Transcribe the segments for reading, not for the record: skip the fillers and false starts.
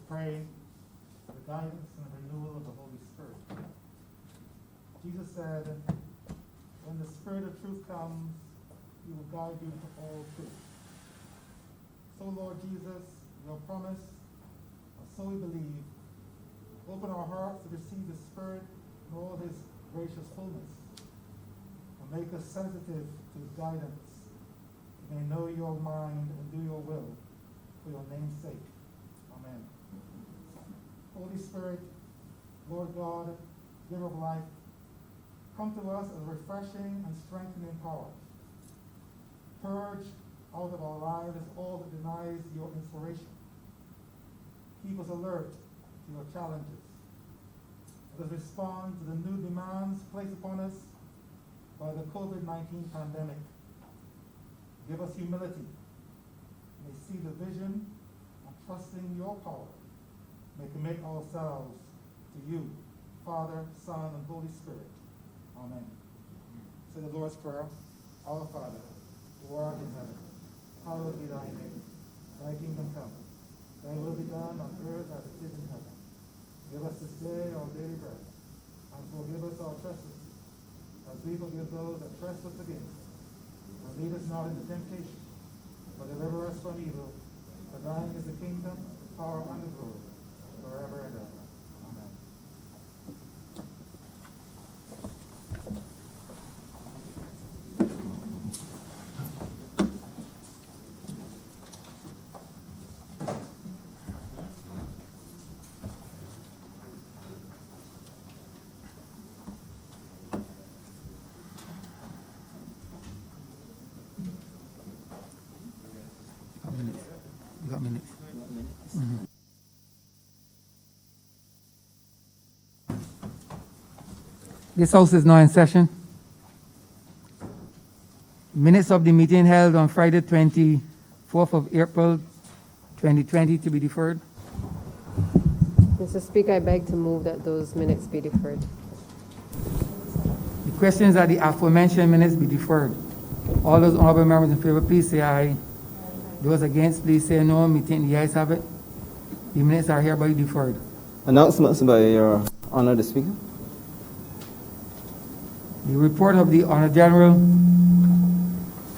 pray for the guidance and renewal of the Holy Spirit. Jesus said, when the Spirit of truth comes, he will guide you into all truth. So, Lord Jesus, your promise, or so we believe, open our hearts to receive the Spirit in all his gracious fullness, and make us sensitive to his guidance, we may know your mind and do your will, for your name's sake. Amen. Holy Spirit, Lord God, giver of life, come to us as a refreshing and strengthening power. Purge out of our lives all that denies your inspiration. Keep us alert to your challenges. Let us respond to the new demands placed upon us by the COVID-19 pandemic. Give us humility. May see the vision and trusting your power. May commit ourselves to you, Father, Son, and Holy Spirit. Amen. Say the Lord's Prayer. Our Father, who art in heaven, hallowed be thy name. Thy kingdom come. Thy will be done on earth as it is in heaven. Give us this day our daily bread, and forgive us our trespasses, as we forgive those that trespass against us. And lead us not into temptation, but deliver us from evil. For thine is the kingdom, the power, and the glory, forever and ever. Amen. You got minutes. This house is now in session. Minutes of the meeting held on Friday, 24th of April, 2020 to be deferred. Mr. Speaker, I beg to move that those minutes be deferred. The questions are the aforementioned minutes be deferred. All those honorable members in favor, please say aye. Those against, please say no. Me think the ayes have it. The minutes are hereby deferred. Announcements by Your Honor the Speaker. The report of the Honor General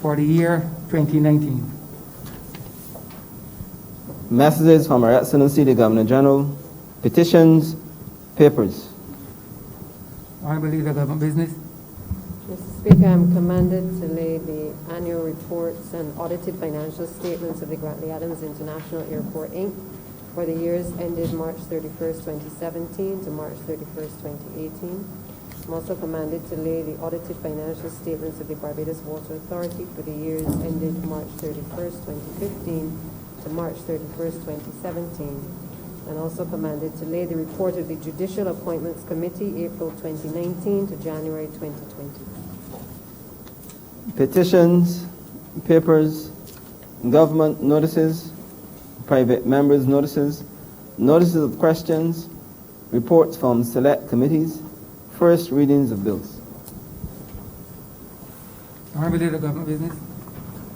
for the year 2019. Messages from Her Excellency the Governor General. Petitions, papers. Honorable Leader of Government Business. Mr. Speaker, I am commanded to lay the annual reports and audited financial statements of the Grantley Adams International Airport, Inc. for the years ended March 31st, 2017 to March 31st, 2018. I'm also commanded to lay the audited financial statements of the Barbados Water Authority for the years ended March 31st, 2015 to March 31st, 2017. And also commanded to lay the report of the Judicial Appointments Committee, April 2019 to January 2020. Petitions, papers, government notices, private members' notices, notices of questions, reports from select committees, first readings of bills. Honorable Leader of Government Business.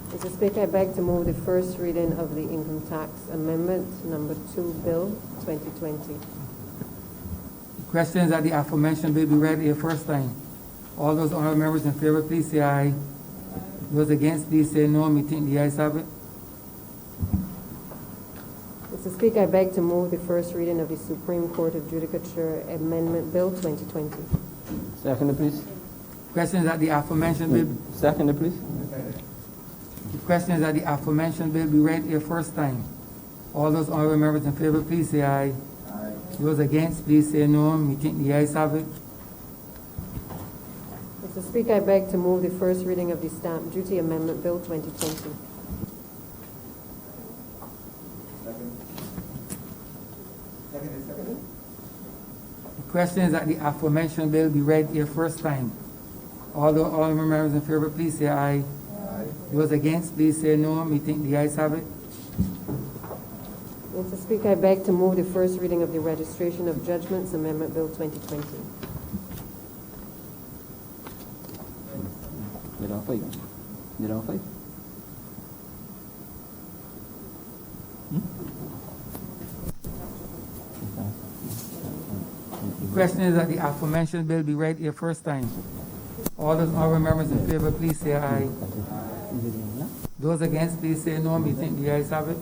Mr. Speaker, I beg to move the first reading of the Income Tax Amendment Number 2 Bill 2020. The questions that the aforementioned bill be read a first time. All those honorable members in favor, please say aye. Those against, please say no. Me think the ayes have it. Mr. Speaker, I beg to move the first reading of the Supreme Court of Judicature Amendment Bill 2020. Second, please. Questions that the aforementioned bill. Second, please. The questions that the aforementioned bill be read a first time. All those honorable members in favor, please say aye. Aye. Those against, please say no. Me think the ayes have it. Mr. Speaker, I beg to move the first reading of the Stamp Duty Amendment Bill 2020. The questions that the aforementioned bill be read a first time. All the honorable members in favor, please say aye. Aye. Those against, please say no. Me think the ayes have it. Mr. Speaker, I beg to move the first reading of the Registration of Judgments Amendment Bill 2020. Get off fight. Get off fight. question is that the aforementioned bill be read a first time. All those honorable members in favor, please say aye. Those against, please say no. We think the ayes have it.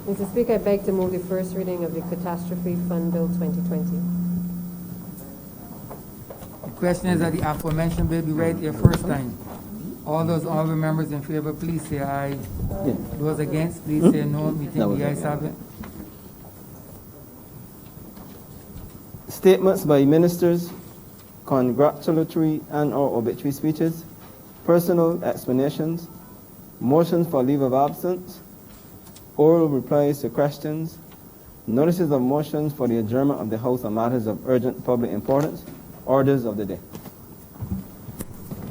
Mr. Speaker, I beg to move the first reading of the Catastrophe Fund Bill 2020. The question is that the aforementioned bill be read a first time. All those honorable members in favor, please say aye. Those against, please say no. We think the ayes have it. Statements by ministers, congratulatory and/or obituary speeches, personal explanations, motions for leave of absence, oral replies to questions, notices of motions for the adjournment of the House on matters of urgent public importance, orders of the day.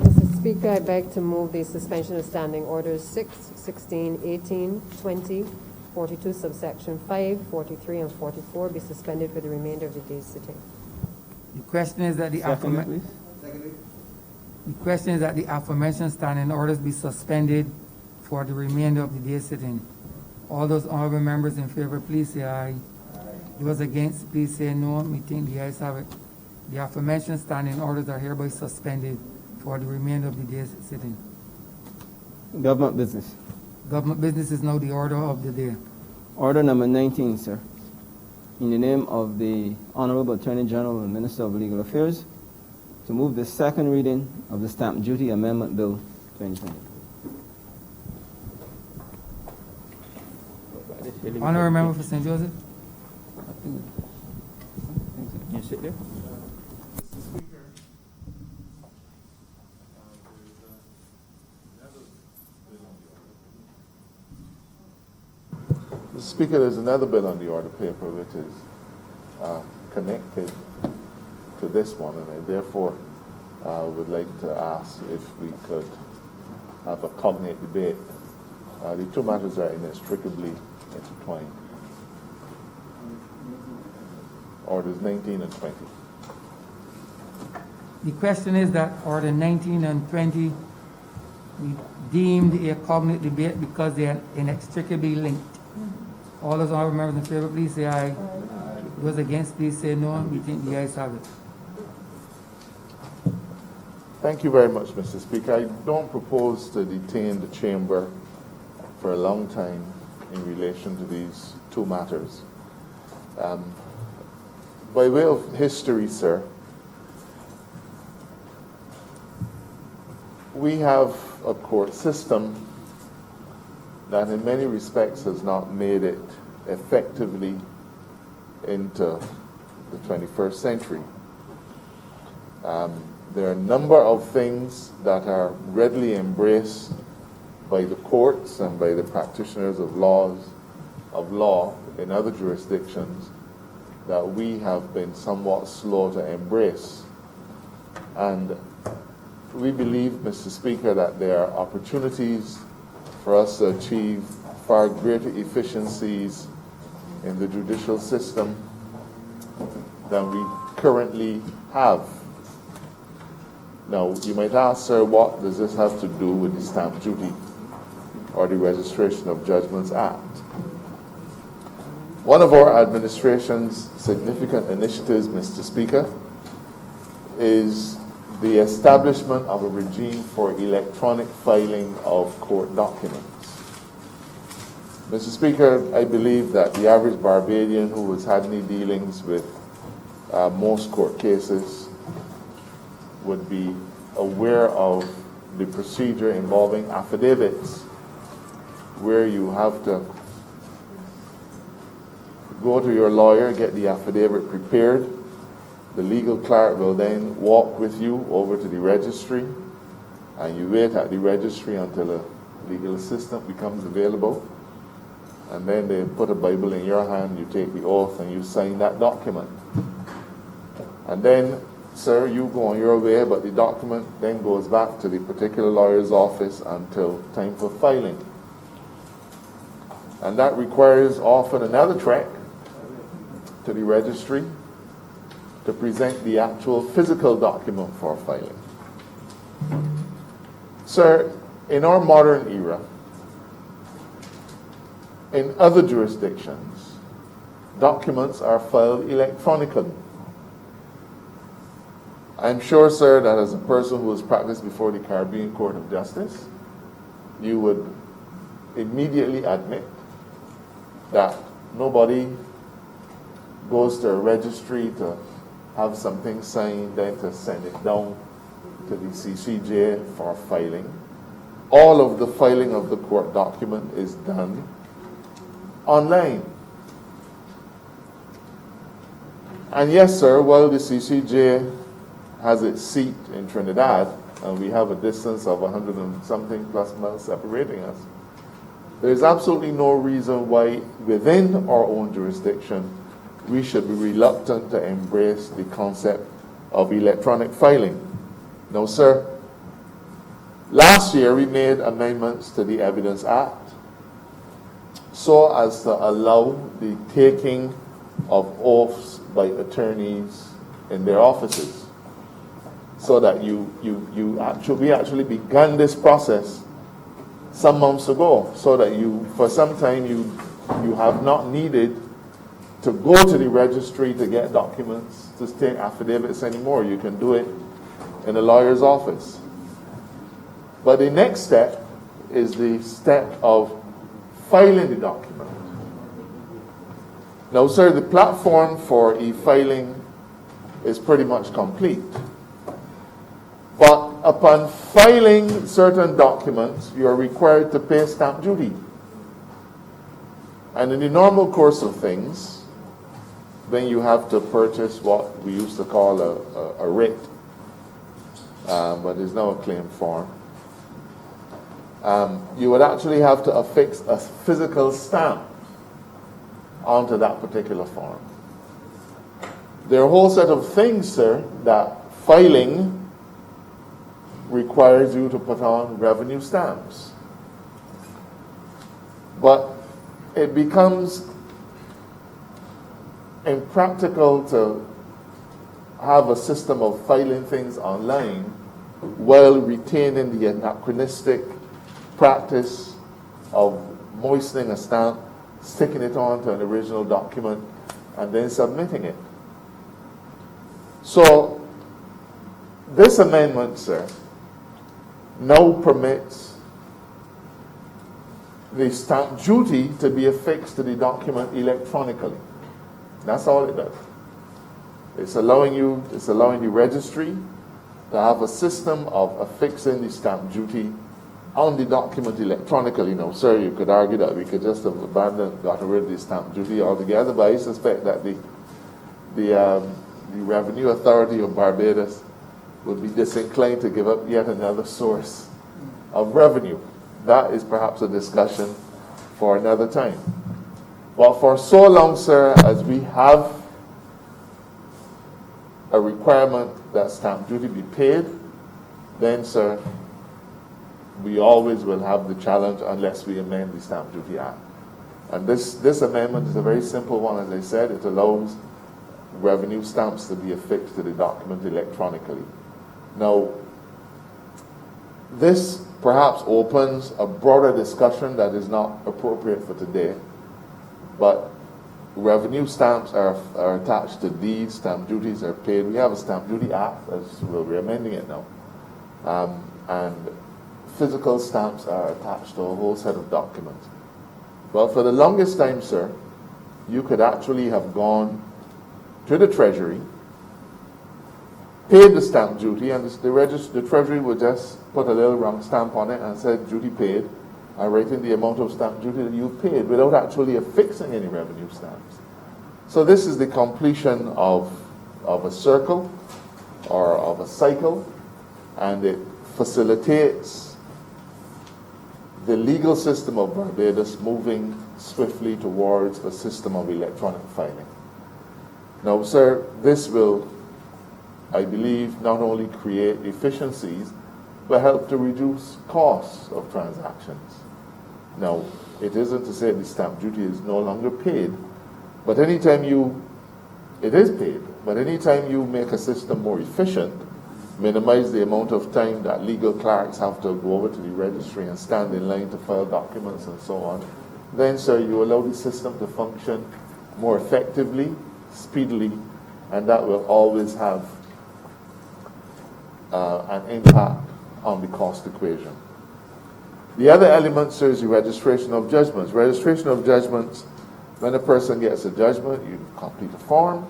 Mr. Speaker, I beg to move the suspension of standing orders 6, 16, 18, 20, 42, subsection 5, 43, and 44 be suspended for the remainder of the day's sitting. The question is that the Second, please. aforementioned standing orders be suspended for the remainder of the day sitting. All those honorable members in favor, please say aye. Those against, please say no. We think the ayes have it. The aforementioned standing orders are hereby suspended for the remainder of the day's sitting. Government business. Government business is now the order of the day. Order number 19, sir. In the name of the Honorable Attorney General and Minister of Legal Affairs, to move the second reading of the Stamp Duty Amendment Bill 2020. Honorable member for St. Joseph. You sit there. Mr. Speaker, Mr. Speaker, there's another bill on the order paper which is connected to this one, and I therefore would like to ask if we could have a cognate debate. The two matters are inextricably intertwined. Orders 19 and 20. The question is that order 19 and 20 we deemed a cognate debate because they are inextricably linked. All those honorable members in favor, please say aye. Those against, please say no. We think the ayes have it. Thank you very much, Mr. Speaker. I don't propose to detain the chamber for a long time in relation to these two matters. By way of history, sir, we have a court system that in many respects has not made it effectively into the 21st century. There are a number of things that are readily embraced by the courts and by the practitioners of law in other jurisdictions that we have been somewhat slow to embrace. And we believe, Mr. Speaker, that there are opportunities for us to achieve far greater efficiencies in the judicial system than we currently have. Now, you might ask, sir, what does this have to do with the Stamp Duty or the Registration of Judgments Act? One of our administration's significant initiatives, Mr. Speaker, is the establishment of a regime for electronic filing of court documents. Mr. Speaker, I believe that the average Barbadian who has had any dealings with most court cases would be aware of the procedure involving affidavits, where you have to go to your lawyer, get the affidavit prepared. The legal clerk will then walk with you over to the registry, and you wait at the registry until a legal assistant becomes available. And then they put a Bible in your hand, you take the oath, and you sign that document. And then, sir, you go on your way, but the document then goes back to the particular lawyer's office until time for filing. And that requires often another trek to the registry to present the actual physical document for filing. Sir, in our modern era, in other jurisdictions, documents are filed electronically. I'm sure, sir, that as a person who has practiced before the Caribbean Court of Justice, you would immediately admit that nobody goes to a registry to have something signed, then to send it down to the CCJ for filing. All of the filing of the court document is done online. And yes, sir, while the CCJ has its seat in Trinidad, and we have a distance of 100 and something plus miles separating us, there is absolutely no reason why within our own jurisdiction we should be reluctant to embrace the concept of electronic filing. No, sir. Last year we made amendments to the Evidence Act so as to allow the taking of oaths by attorneys in their offices, so that we actually began this process some months ago, so that for some time you have not needed to go to the registry to get documents, to take affidavits anymore. You can do it in a lawyer's office. But the next step is the step of filing the document. Now, sir, the platform for e-filing is pretty much complete. But upon filing certain documents, you are required to pay stamp duty. And in the normal course of things, then you have to purchase what we used to call a writ, but there's now a claim form. You would actually have to affix a physical stamp onto that particular form. There are a whole set of things, sir, that filing requires you to put on revenue stamps. But it becomes impractical to have a system of filing things online while retaining the anachronistic practice of moistening a stamp, sticking it onto an original document, and then submitting it. So, this amendment, sir, now permits the stamp duty to be affixed to the document electronically. That's all it does. It's allowing the registry to have a system of affixing the stamp duty on the document electronically. Now, sir, you could argue that we could just have gotten rid of the stamp duty altogether, but I suspect that the Revenue Authority of Barbados would be disinclined to give up yet another source of revenue. That is perhaps a discussion for another time. But for so long, sir, as we have a requirement that stamp duty be paid, then, sir, we always will have the challenge unless we amend the Stamp Duty Act. And this amendment is a very simple one. As I said, it allows revenue stamps to be affixed to the document electronically. Now, this perhaps opens a broader discussion that is not appropriate for today, but revenue stamps are attached to deeds, stamp duties are paid. We have a Stamp Duty Act, as we're amending it now, and physical stamps are attached to a whole set of documents. Well, for the longest time, sir, you could actually have gone to the Treasury, paid the stamp duty, and the Treasury would just put a little round stamp on it and said duty paid, and write in the amount of stamp duty that you paid without actually affixing any revenue stamps. So this is the completion of a circle or of a cycle, and it facilitates the legal system of Barbados moving swiftly towards a system of electronic filing. Now, sir, this will, I believe, not only create efficiencies, but help to reduce costs of transactions. Now, it isn't to say the stamp duty is no longer paid, but anytime it is paid, but anytime you make a system more efficient, minimize the amount of time that legal clerks have to go over to the registry and stand in line to file documents and so on, then, sir, you allow the system to function more effectively, speedily, and that will always have an impact on the cost equation. The other element, sir, is the registration of judgments. Registration of judgments, when a person gets a judgment, you complete a form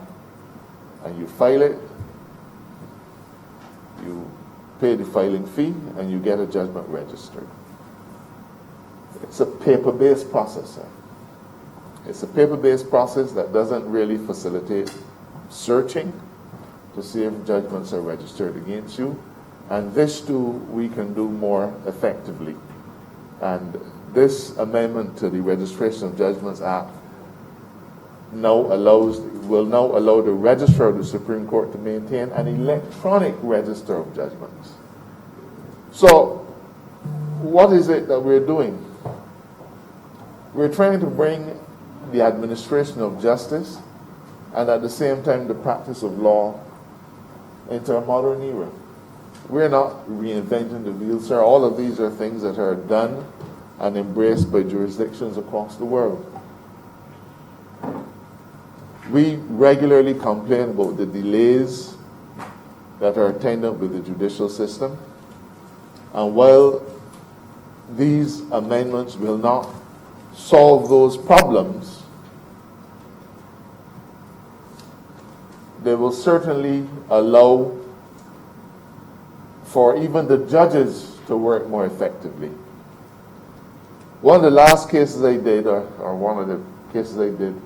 and you file it, you pay the filing fee, and you get a judgment registered. It's a paper-based process, sir. It's a paper-based process that doesn't really facilitate searching to see if judgments are registered against you. And this too, we can do more effectively. And this amendment to the Registration of Judgments Act will now allow the Registrar of the Supreme Court to maintain an electronic register of judgments. So, what is it that we're doing? We're trying to bring the administration of justice and at the same time the practice of law into a modern era. We're not reinventing the wheel, sir. All of these are things that are done and embraced by jurisdictions across the world. We regularly complain about the delays that are attendant with the judicial system. And while these amendments will not solve those problems, they will certainly allow for even the judges to work more effectively. One of the last cases I did, or one of the cases I did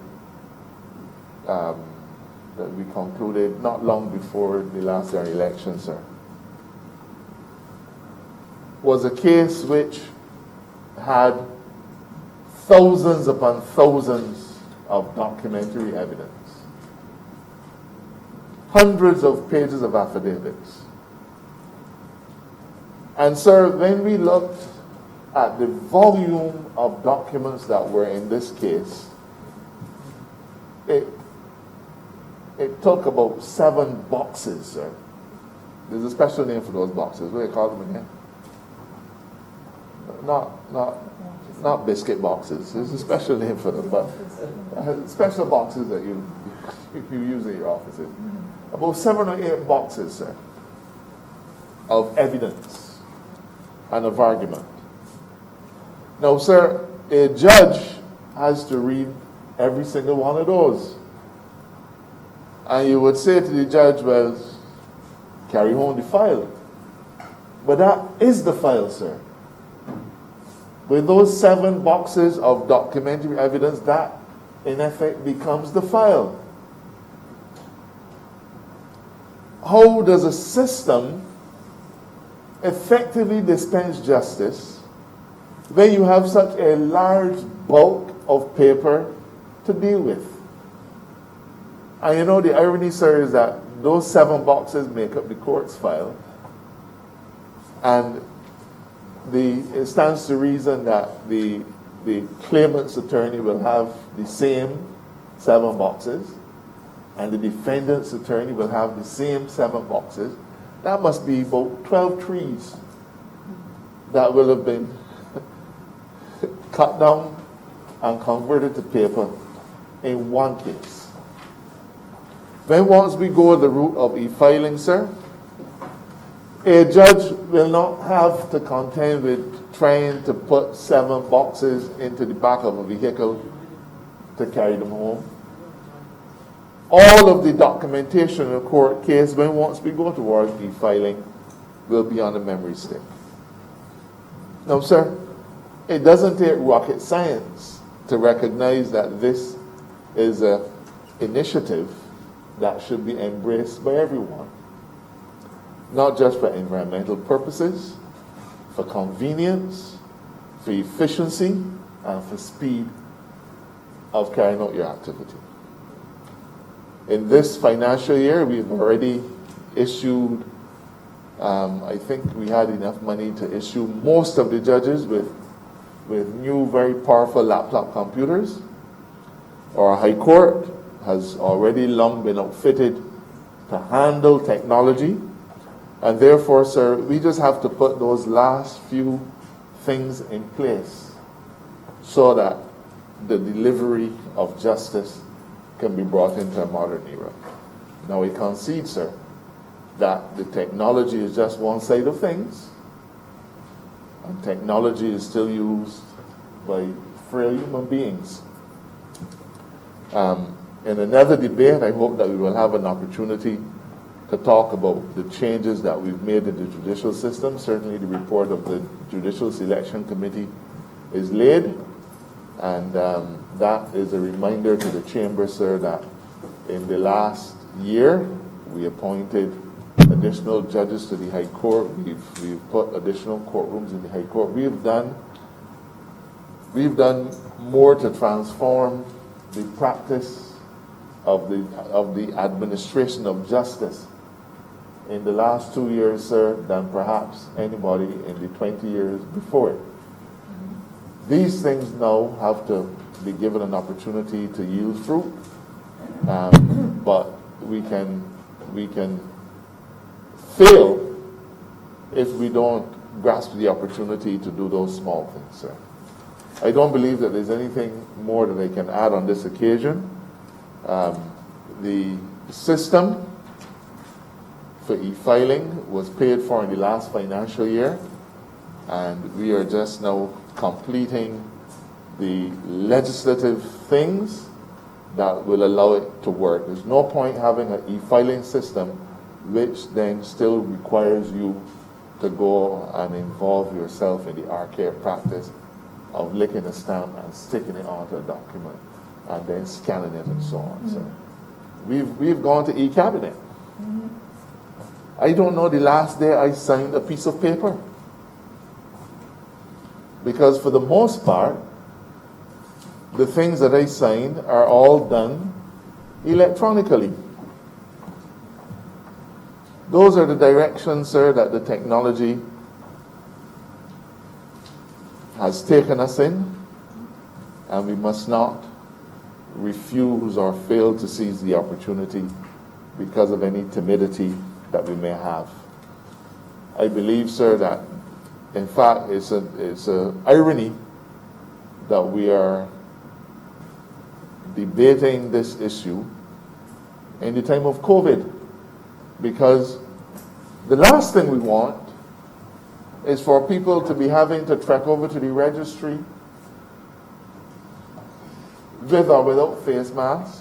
that we concluded not long before the last year election, sir, was a case which had thousands upon thousands of documentary evidence, hundreds of pages of affidavits. And sir, when we looked at the volume of documents that were in this case, it took about 7 boxes, sir. There's a special name for those boxes. What do you call them again? Not biscuit boxes. There's a special name for them, but special boxes that you use in your offices. About 7 or 8 boxes, sir, of evidence and of argument. Now, sir, a judge has to read every single one of those. And you would say to the judge, well, carry home the file. But that is the file, sir. With those 7 boxes of documentary evidence, that in effect becomes the file. How does a system effectively dispense justice when you have such a large bulk of paper to deal with? And you know, the irony, sir, is that those 7 boxes make up the court's file. And it stands to reason that the claimant's attorney will have the same 7 boxes, and the defendant's attorney will have the same 7 boxes. That must be about 12 trees that will have been cut down and converted to paper in one case. Then once we go the route of e-filing, sir, a judge will not have to contend with trying to put 7 boxes into the back of a vehicle to carry them home. All of the documentation in a court case, when once we go towards e-filing, will be on a memory stick. Now, sir, it doesn't take rocket science to recognize that this is an initiative that should be embraced by everyone. Not just for environmental purposes, for convenience, for efficiency, and for speed of carrying out your activity. In this financial year, we've already issued, I think we had enough money to issue most of the judges with new, very powerful laptop computers. Our High Court has already long been outfitted to handle technology. And therefore, sir, we just have to put those last few things in place so that the delivery of justice can be brought into a modern era. Now, we concede, sir, that the technology is just one side of things, and technology is still used by frail human beings. In another debate, I hope that we will have an opportunity to talk about the changes that we've made in the judicial system. Certainly the report of the Judicial Selection Committee is laid, and that is a reminder to the Chamber, sir, that in the last year we appointed additional judges to the High Court. We've put additional courtrooms in the High Court. We've done more to transform the practice of the administration of justice in the last 2 years, sir, than perhaps anybody in the 20 years before it. These things now have to be given an opportunity to yield fruit, but we can fail if we don't grasp the opportunity to do those small things, sir. I don't believe that there's anything more that I can add on this occasion. The system for e-filing was paid for in the last financial year, and we are just now completing the legislative things that will allow it to work. There's no point having an e-filing system which then still requires you to go and involve yourself in the archaic practice of licking a stamp and sticking it onto a document and then scanning it and so on. So we've gone to e-cabinet. I don't know the last day I signed a piece of paper, because for the most part the things that I signed are all done electronically. Those are the directions, sir, that the technology has taken us in, and we must not refuse or fail to seize the opportunity because of any timidity that we may have. I believe, sir, that in fact it's a irony that we are debating this issue in the time of COVID, because the last thing we want is for people to be having to trek over to the registry with or without face masks.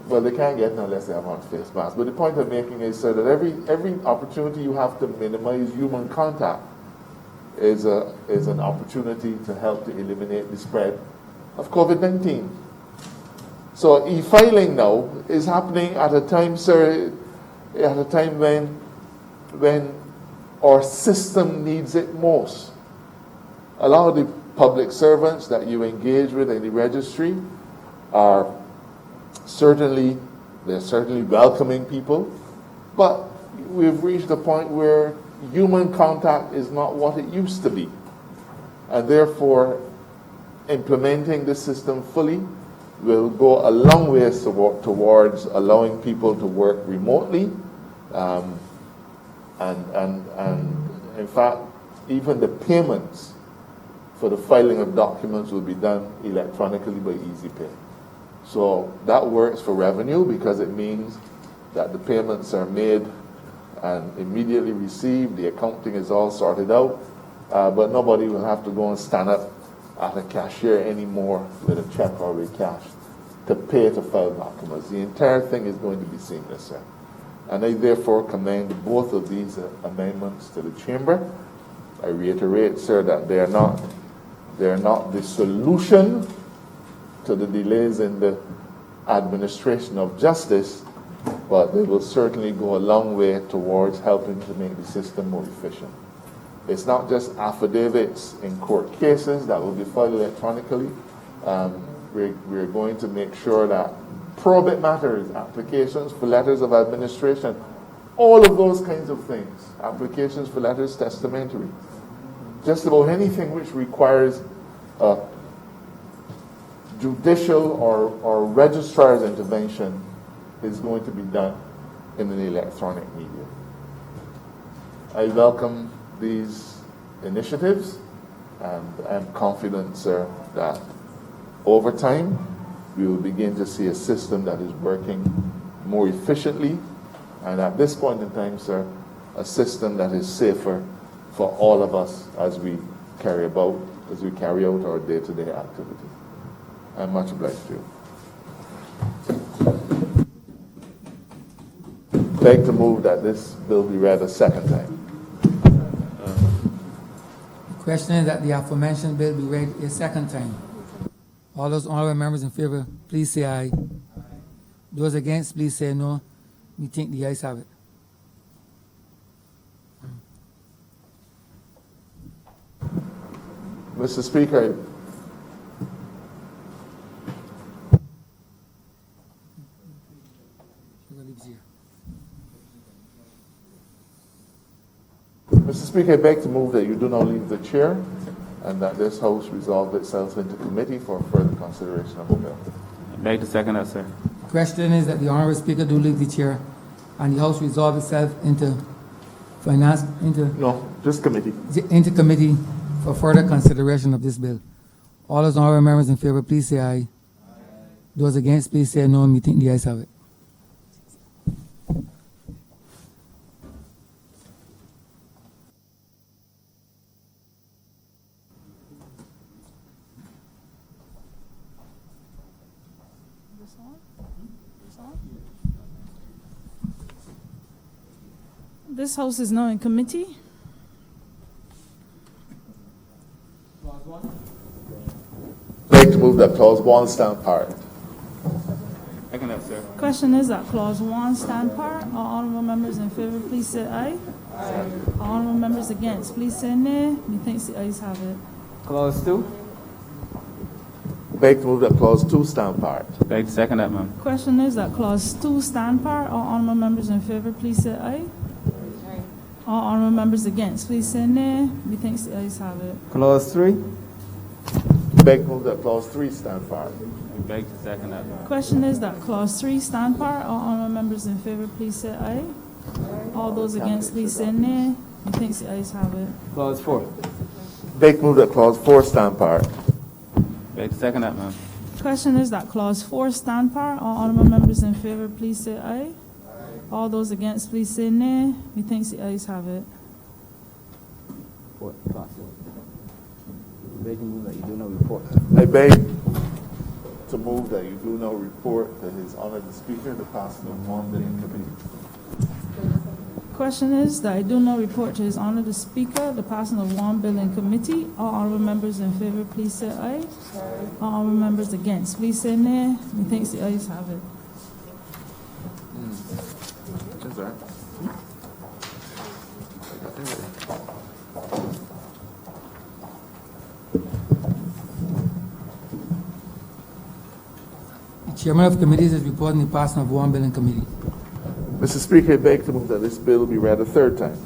Well, they can't get it unless they have on face masks. But the point I'm making is, sir, that every opportunity you have to minimize human contact is an opportunity to help to eliminate the spread of COVID-19. So e-filing now is happening at a time, sir, at a time when our system needs it most. A lot of the public servants that you engage with in the registry are certainly welcoming people, but we've reached a point where human contact is not what it used to be, and therefore implementing this system fully will go a long way towards allowing people to work remotely, and in fact even the payments for the filing of documents will be done electronically by EasyPay. So that works for revenue, because it means that the payments are made and immediately received, the accounting is all sorted out, but nobody will have to go and stand up at a cashier anymore with a check or with cash to pay to file documents. The entire thing is going to be seamless, sir. And I therefore commend both of these amendments to the Chamber. I reiterate, sir, that they are not the solution to the delays in the administration of justice, but they will certainly go a long way towards helping to make the system more efficient. It's not just affidavits in court cases that will be filed electronically. We're going to make sure that probate matters, applications for letters of administration, all of those kinds of things, applications for letters testamentary, just about anything which requires judicial or registrar's intervention is going to be done in an electronic media. I welcome these initiatives, and I'm confident, sir, that over time we will begin to see a system that is working more efficiently, and at this point in time, sir, a system that is safer for all of us as we carry out our day-to-day activity. I'm much obliged to you. Beg to move that this bill be read a second time. The question is that the aforementioned bill be read a second time. All those honorable members in favor, please say aye. Those against, please say no. We think the ayes have it. Mr. Speaker, I beg to move that you do not leave the chair and that this House resolve itself into committee for further consideration of the bill. I beg to second that, sir. The question is that the honorable speaker do leave the chair and the House resolve itself into No, just committee. committee for further consideration of this bill. All those honorable members in favor, please say aye. Those against, please say no. We think the ayes have it. This House is now in committee. Beg to move that clause 1 stand part. Second that, sir. Question is that clause 1 stand part. All honorable members in favor, please say aye. All honorable members against, please say nay. Methinks the ayes have it. Clause 2. Beg to move that clause 2 stand part. Beg to second that, ma'am. Question is that clause 2 stand part. All honorable members in favor, please say aye. All honorable members against, please say nay. Methinks the ayes have it. Clause 3. Beg to move that clause 3 stand part. I beg to second that, ma'am. Question is that clause 3 stand part. All honorable members in favor, please say aye. All those against, please say nay. Methinks the ayes have it. Clause 4. Beg to move that clause 4 stand part. Beg to second that, ma'am. Question is that clause 4 stand part. All honorable members in favor, please say aye. All those against, please say nay. Methinks the ayes have it. Clause 4. Beg to move that you do not report. I beg to move that you do not report to His Honor the Speaker the passing of 1 bill in committee. Question is that I do not report to His Honor the Speaker the passing of 1 bill in committee. All honorable members in favor, please say aye. All honorable members against, please say nay. Methinks the ayes have it. Is that? The chairman of committees is reporting the passing of 1 bill in committee. Mr. Speaker, I beg to move that this bill be read a third time.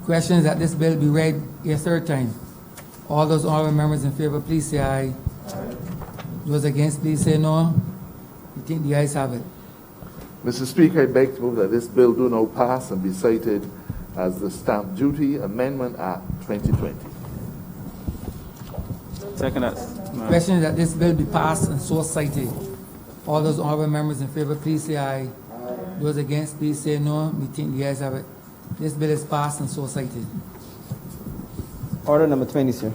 Question is that this bill be read a third time. All those honorable members in favor, please say aye. Those against, please say no. We think the ayes have it. Mr. Speaker, I beg to move that this bill do now pass and be cited as the Stamp Duty Amendment Act 2020. Second that, ma'am. Question is that this bill be passed and so cited. All those honorable members in favor, please say aye. Those against, please say no. We think the ayes have it. This bill is passed and so cited. Order number 20, sir.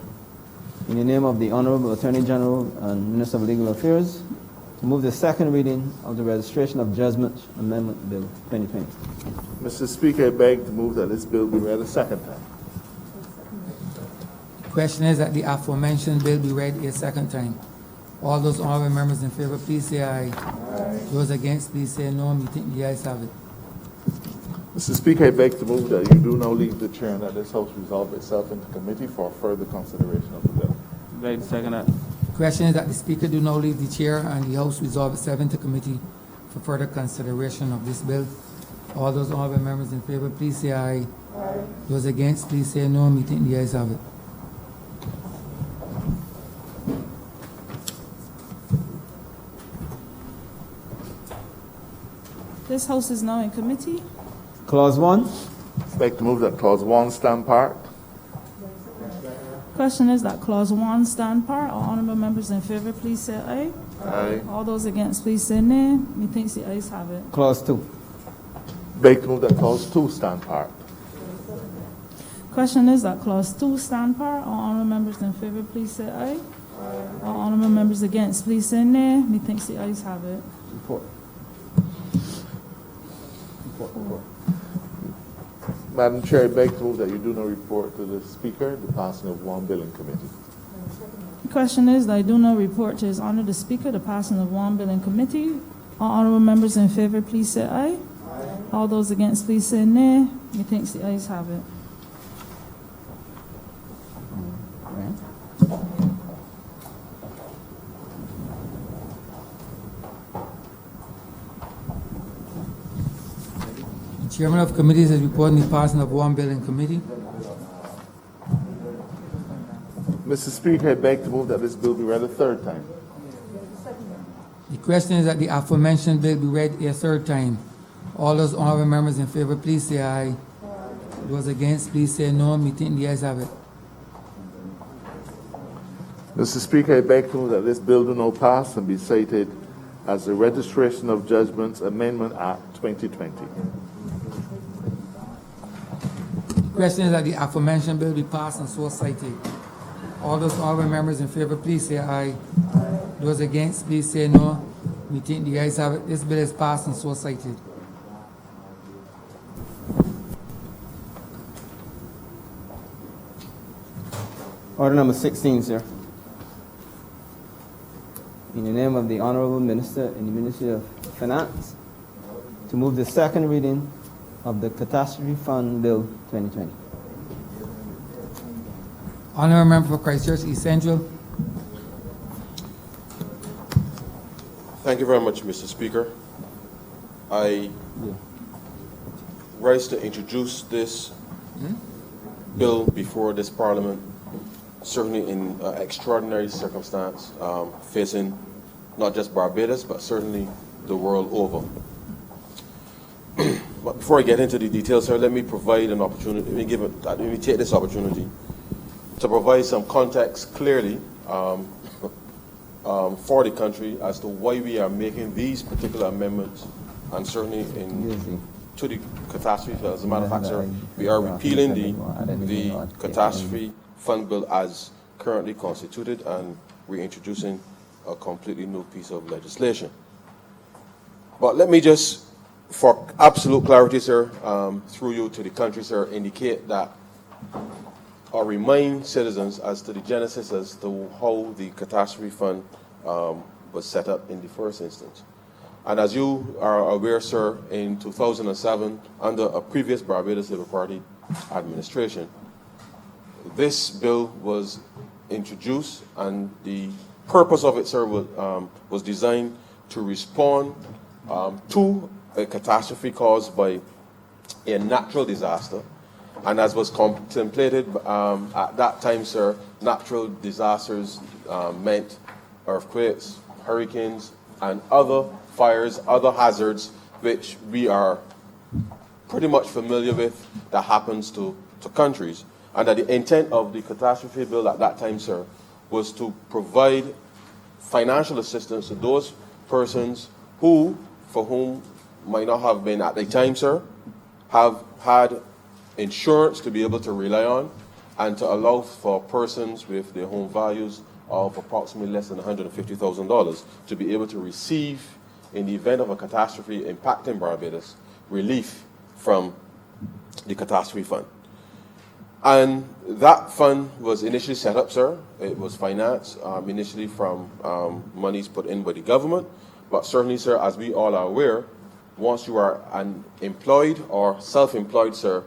In the name of the Honorable Attorney General and Minister of Legal Affairs, to move the second reading of the Registration of Judgment Amendment Bill 2020. Mr. Speaker, I beg to move that this bill be read a second time. Question is that the aforementioned bill be read a second time. All those honorable members in favor, please say aye. Those against, please say no. We think the ayes have it. Mr. Speaker, I beg to move that you do now leave the chair and that this House resolve itself into committee for further consideration of the bill. Beg to second that. Question is that the speaker do now leave the chair and the House resolve itself into committee for further consideration of this bill. All those honorable members in favor, please say aye. Those against, please say no. We think the ayes have it. This House is now in committee. Clause 1. Like to move that clause 1 stand part. Question is that clause 1 stand part. All honorable members in favor, please say aye. Aye. All those against, please say nay. Methinks the ayes have it. Clause 2. Like to move that clause 2 stand part. Question is that clause 2 stand part. All honorable members in favor, please say aye. All honorable members against, please say nay. Methinks the ayes have it. Report. Madam Chair, I beg to move that you do not report to the Speaker the passing of one bill in committee. Question is that I do not report to His Honor the Speaker the passing of one bill in committee. All honorable members in favor, please say aye. All those against, please say nay. Methinks the ayes have it. The chairman of committees is reporting the passing of one bill in committee. Mr. Speaker, I beg to move that this bill be read a third time. The question is that the aforementioned bill be read a third time. All those honorable members in favor, please say aye. Those against, please say no. Methinks the ayes have it. Mr. Speaker, I beg to move that this bill do not pass and be cited as the Registration of Judgments Amendment Act 2020. The question is that the aforementioned bill be passed and so cited. All those honorable members in favor, please say aye. Those against, please say no. Methinks the ayes have it. This bill is passed and so cited. Order number 16, sir. In the name of the Honorable Minister in the Ministry of Finance, to move the second reading of the Catastrophe Fund Bill 2020. Honorable member for Christchurch East Central. Thank you very much, Mr. Speaker. I rise to introduce this bill before this Parliament, certainly in extraordinary circumstance facing not just Barbados, but certainly the world over. But before I get into the details, sir, let me provide an opportunity, let me take this opportunity to provide some context clearly for the country as to why we are making these particular amendments, and certainly to the catastrophe. As a matter of fact, sir, we are repealing the Catastrophe Fund Bill as currently constituted and reintroducing a completely new piece of legislation. But let me just, for absolute clarity, sir, through you to the country, sir, indicate that or remind citizens as to the genesis as to how the Catastrophe Fund was set up in the first instance. And as you are aware, sir, in 2007, under a previous Barbados Labour Party administration, this bill was introduced, and the purpose of it, sir, was designed to respond to a catastrophe caused by a natural disaster. And as was contemplated at that time, sir, natural disasters meant earthquakes, hurricanes, and other fires, other hazards, which we are pretty much familiar with that happens to countries. And that the intent of the catastrophe bill at that time, sir, was to provide financial assistance to those persons for whom might not have been at the time, sir, have had insurance to be able to rely on, and to allow for persons with their home values of approximately less than $150,000 to be able to receive, in the event of a catastrophe impacting Barbados, relief from the Catastrophe Fund. And that fund was initially set up, sir. It was financed initially from monies put in by the government, but certainly, sir, as we all are aware, once you are an employed or self-employed, sir,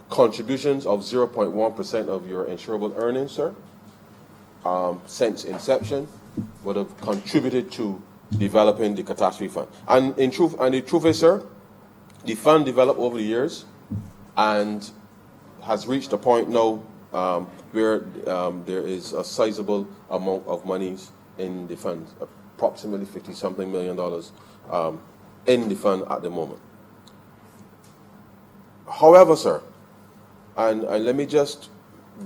contributions of 0.1% of your insurable earnings, sir, since inception, would have contributed to developing the Catastrophe Fund. And the truth is, sir, the fund developed over the years and has reached a point now where there is a sizable amount of monies in the fund, approximately $50-something million in the fund at the moment. However, sir, and let me just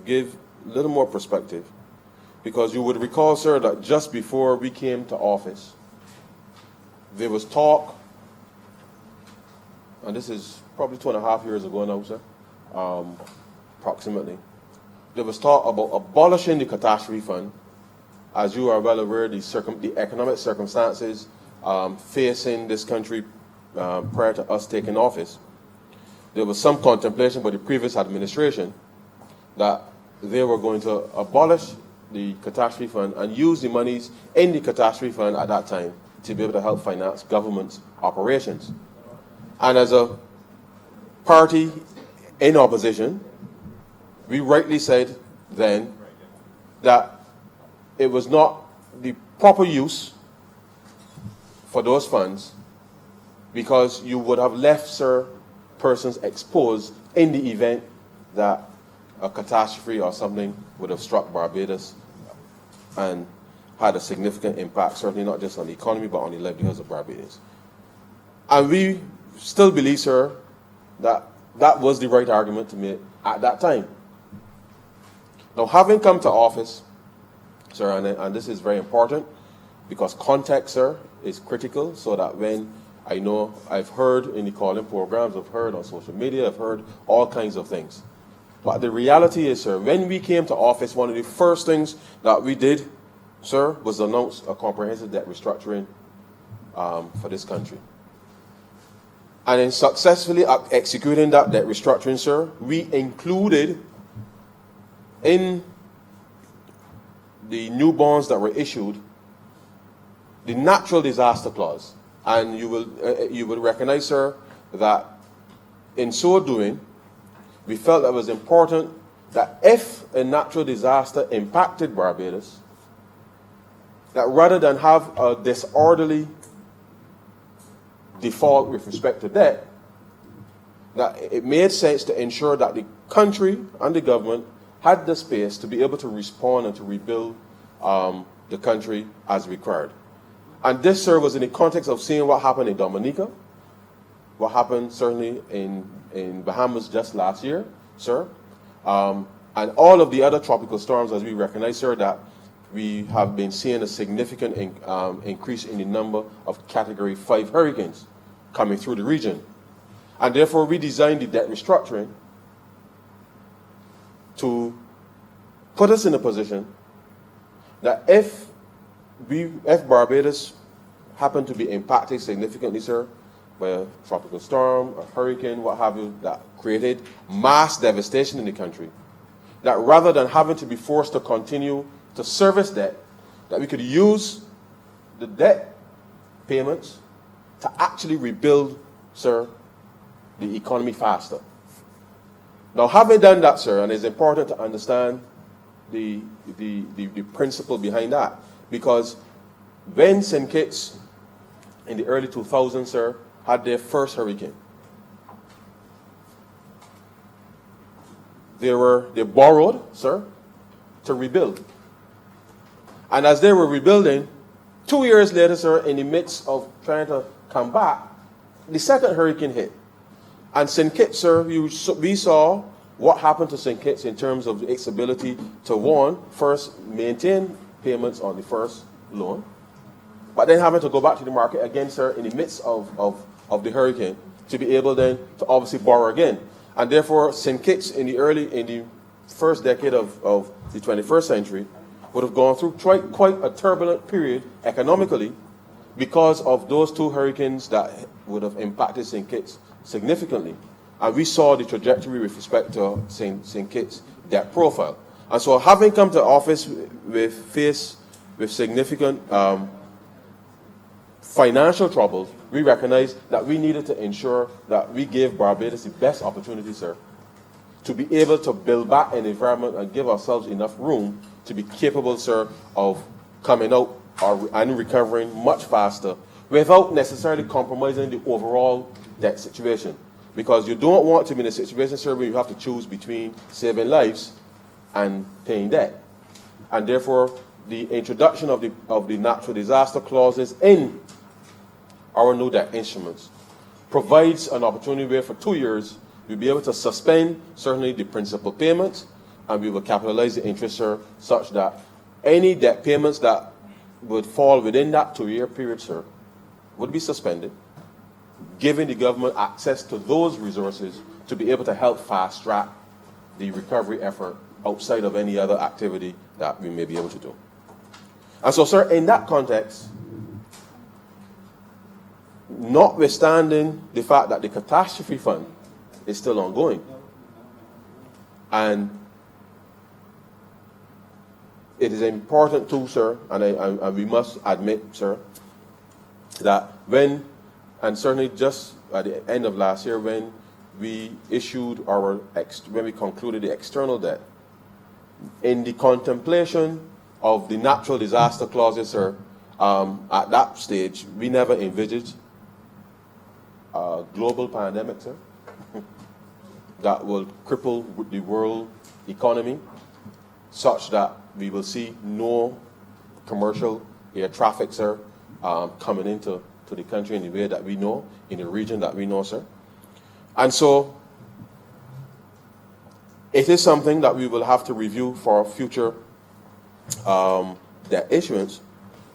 give a little more perspective, because you would recall, sir, that just before we came to office, there was talk, and this is probably 2.5 years ago now, sir, approximately. There was talk about abolishing the Catastrophe Fund. As you are well aware, the economic circumstances facing this country prior to us taking office, there was some contemplation by the previous administration that they were going to abolish the Catastrophe Fund and use the monies in the Catastrophe Fund at that time to be able to help finance government's operations. And as a party in opposition, we rightly said then that it was not the proper use for those funds, because you would have left, sir, persons exposed in the event that a catastrophe or something would have struck Barbados and had a significant impact, certainly not just on the economy, but on the livelihoods of Barbadians. And we still believe, sir, that that was the right argument to make at that time. Now, having come to office, sir, and this is very important, because context, sir, is critical, so that when I know I've heard in the calling programs, I've heard on social media, I've heard all kinds of things. But the reality is, sir, when we came to office, one of the first things that we did, sir, was announce a comprehensive debt restructuring for this country. And in successfully executing that debt restructuring, sir, we included in the new bonds that were issued the natural disaster clause. And you will recognize, sir, that in so doing, we felt that it was important that if a natural disaster impacted Barbados, that rather than have a disorderly default with respect to debt, that it made sense to ensure that the country and the government had the space to be able to respond and to rebuild the country as required. And this, sir, was in the context of seeing what happened in Dominica, what happened certainly in Bahamas just last year, sir, and all of the other tropical storms, as we recognize, sir, that we have been seeing a significant increase in the number of Category 5 hurricanes coming through the region. And therefore, we designed the debt restructuring to put us in a position that if Barbados happened to be impacted significantly, sir, by a tropical storm, a hurricane, what have you, that created mass devastation in the country, that rather than having to be forced to continue to service debt, that we could use the debt payments to actually rebuild, sir, the economy faster. Now, having done that, sir, and it's important to understand the principle behind that, because when St. Kitts in the early 2000s, sir, had their first hurricane, they borrowed, sir, to rebuild. And as they were rebuilding, 2 years later, sir, in the midst of trying to come back, the second hurricane hit. And St. Kitts, sir, we saw what happened to St. Kitts in terms of its ability to, one, first maintain payments on the first loan, but then having to go back to the market again, sir, in the midst of the hurricane, to be able then to obviously borrow again. And therefore, St. Kitts in the first decade of the 21st century would have gone through quite a turbulent period economically because of those two hurricanes that would have impacted St. Kitts significantly. And we saw the trajectory with respect to St. Kitts' debt profile. And so having come to office faced with significant financial troubles, we recognized that we needed to ensure that we gave Barbados the best opportunity, sir, to be able to build back an environment and give ourselves enough room to be capable, sir, of coming out and recovering much faster without necessarily compromising the overall debt situation. Because you don't want to be in a situation, sir, where you have to choose between saving lives and paying debt. And therefore, the introduction of the natural disaster clauses in our new debt instruments provides an opportunity where for 2 years we'll be able to suspend certainly the principal payments, and we will capitalize the interest, sir, such that any debt payments that would fall within that 2-year period, sir, would be suspended, giving the government access to those resources to be able to help fast-track the recovery effort outside of any other activity that we may be able to do. And so, sir, in that context, notwithstanding the fact that the Catastrophe Fund is still ongoing, and it is important too, sir, and we must admit, sir, that when, and certainly just at the end of last year, when we issued when we concluded the external debt, in the contemplation of the natural disaster clauses, sir, at that stage, we never envisaged a global pandemic, sir, that will cripple the world economy, such that we will see no commercial air traffic, sir, coming into the country in the way that we know, in the region that we know, sir. And so it is something that we will have to review for future debt issuance.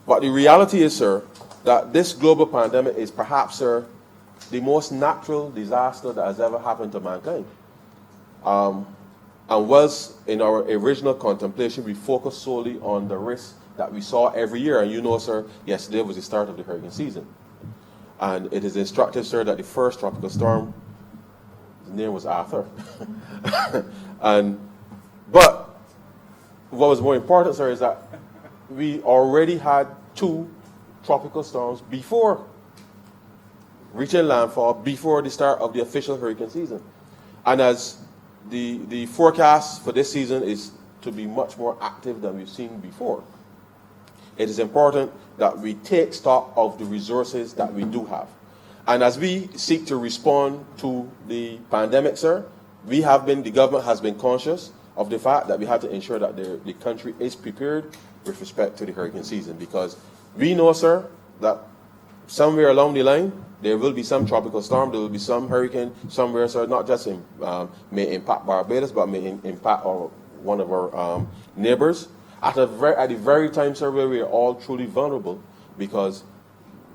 But the reality is, sir, that this global pandemic is perhaps, sir, the most natural disaster that has ever happened to mankind. And was in our original contemplation, we focused solely on the risks that we saw every year. And you know, sir, yesterday was the start of the hurricane season. And it is instructive, sir, that the first tropical storm, his name was Arthur. But what was more important, sir, is that we already had 2 tropical storms before reaching landfall, before the start of the official hurricane season. And as the forecast for this season is to be much more active than we've seen before, it is important that we take stock of the resources that we do have. And as we seek to respond to the pandemic, sir, the government has been conscious of the fact that we have to ensure that the country is prepared with respect to the hurricane season, because we know, sir, that somewhere along the line, there will be some tropical storm, there will be some hurricane somewhere, sir, not just may impact Barbados, but may impact one of our neighbors at the very time, sir, where we are all truly vulnerable, because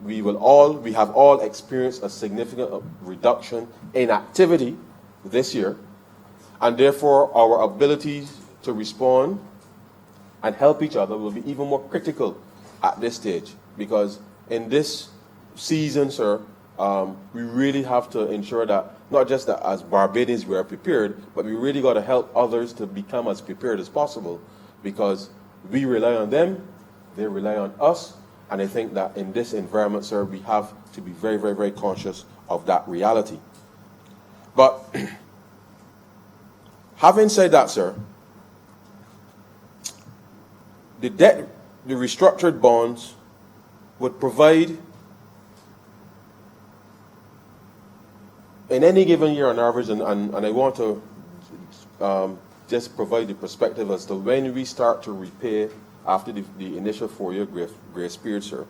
we have all experienced a significant reduction in activity this year, and therefore our abilities to respond and help each other will be even more critical at this stage, because in this season, sir, we really have to ensure that not just that as Barbadians we are prepared, but we really got to help others to become as prepared as possible, because we rely on them, they rely on us, and I think that in this environment, sir, we have to be very, very, very conscious of that reality. But having said that, sir, the restructured bonds would provide, in any given year on average, and I want to just provide the perspective as to when we start to repay after the initial 4-year grace period, sir.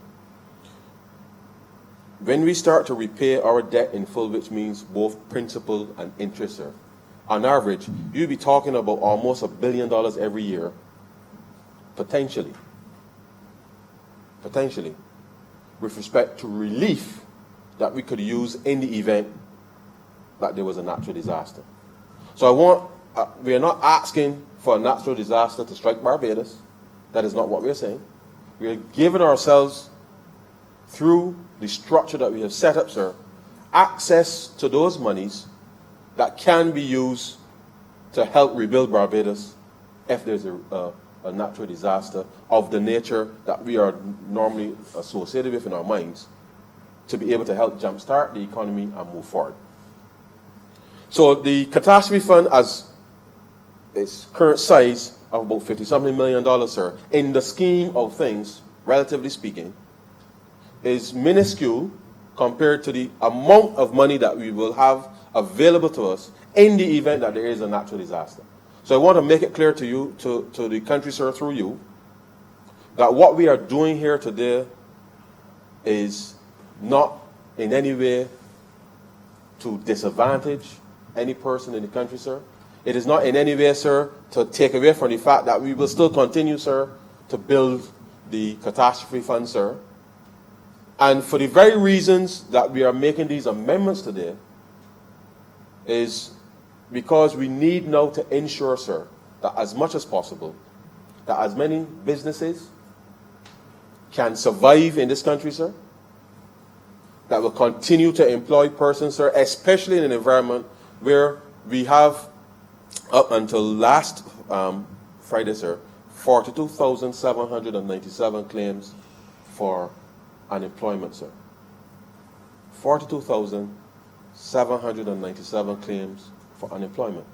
When we start to repay our debt in full, which means both principal and interest, sir, on average, you'll be talking about almost $1 billion every year, potentially, with respect to relief that we could use in the event that there was a natural disaster. So we are not asking for a natural disaster to strike Barbados. That is not what we are saying. We are giving ourselves, through the structure that we have set up, sir, access to those monies that can be used to help rebuild Barbados if there's a natural disaster of the nature that we are normally associated with in our minds, to be able to help jumpstart the economy and move forward. So the Catastrophe Fund, as its current size of about $50-something million, sir, in the scheme of things, relatively speaking, is minuscule compared to the amount of money that we will have available to us in the event that there is a natural disaster. So I want to make it clear to you, to the country, sir, through you, that what we are doing here today is not in any way to disadvantage any person in the country, sir. It is not in any way, sir, to take away from the fact that we will still continue, sir, to build the Catastrophe Fund, sir. And for the very reasons that we are making these amendments today is because we need now to ensure, sir, that as much as possible, that as many businesses can survive in this country, sir, that will continue to employ persons, sir, especially in an environment where we have, up until last Friday, sir, 42,797 claims for unemployment, sir. 42,797 claims for unemployment.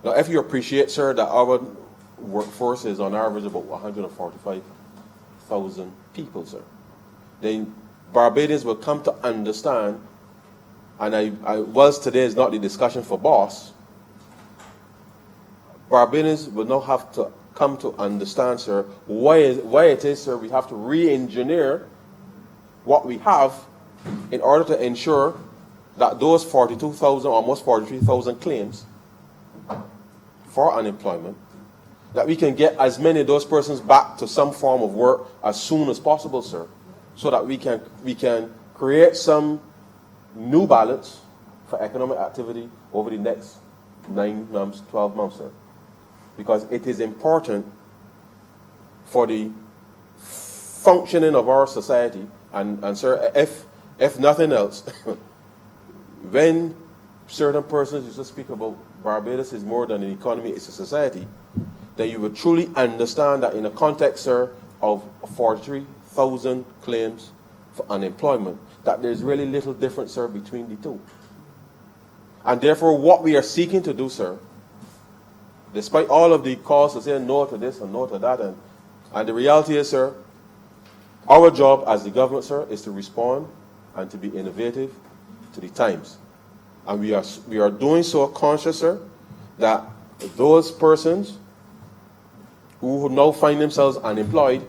Now, if you appreciate, sir, that our workforce is on average about 145,000 people, sir, then Barbadians will come to understand, and whilst today is not the discussion for boss, Barbadians will now have to come to understand, sir, why it is, sir, we have to re-engineer what we have in order to ensure that those 42,000, almost 43,000 claims for unemployment, that we can get as many of those persons back to some form of work as soon as possible, sir, so that we can create some new balance for economic activity over the next 9 months, 12 months, sir. Because it is important for the functioning of our society, and sir, if nothing else, when certain persons used to speak about Barbados is more than an economy, it's a society, then you will truly understand that in a context, sir, of 43,000 claims for unemployment, that there's really little difference, sir, between the two. And therefore, what we are seeking to do, sir, despite all of the calls to say no to this and no to that, and the reality is, sir, our job as the government, sir, is to respond and to be innovative to the times. And we are doing so conscious, sir, that those persons who now find themselves unemployed,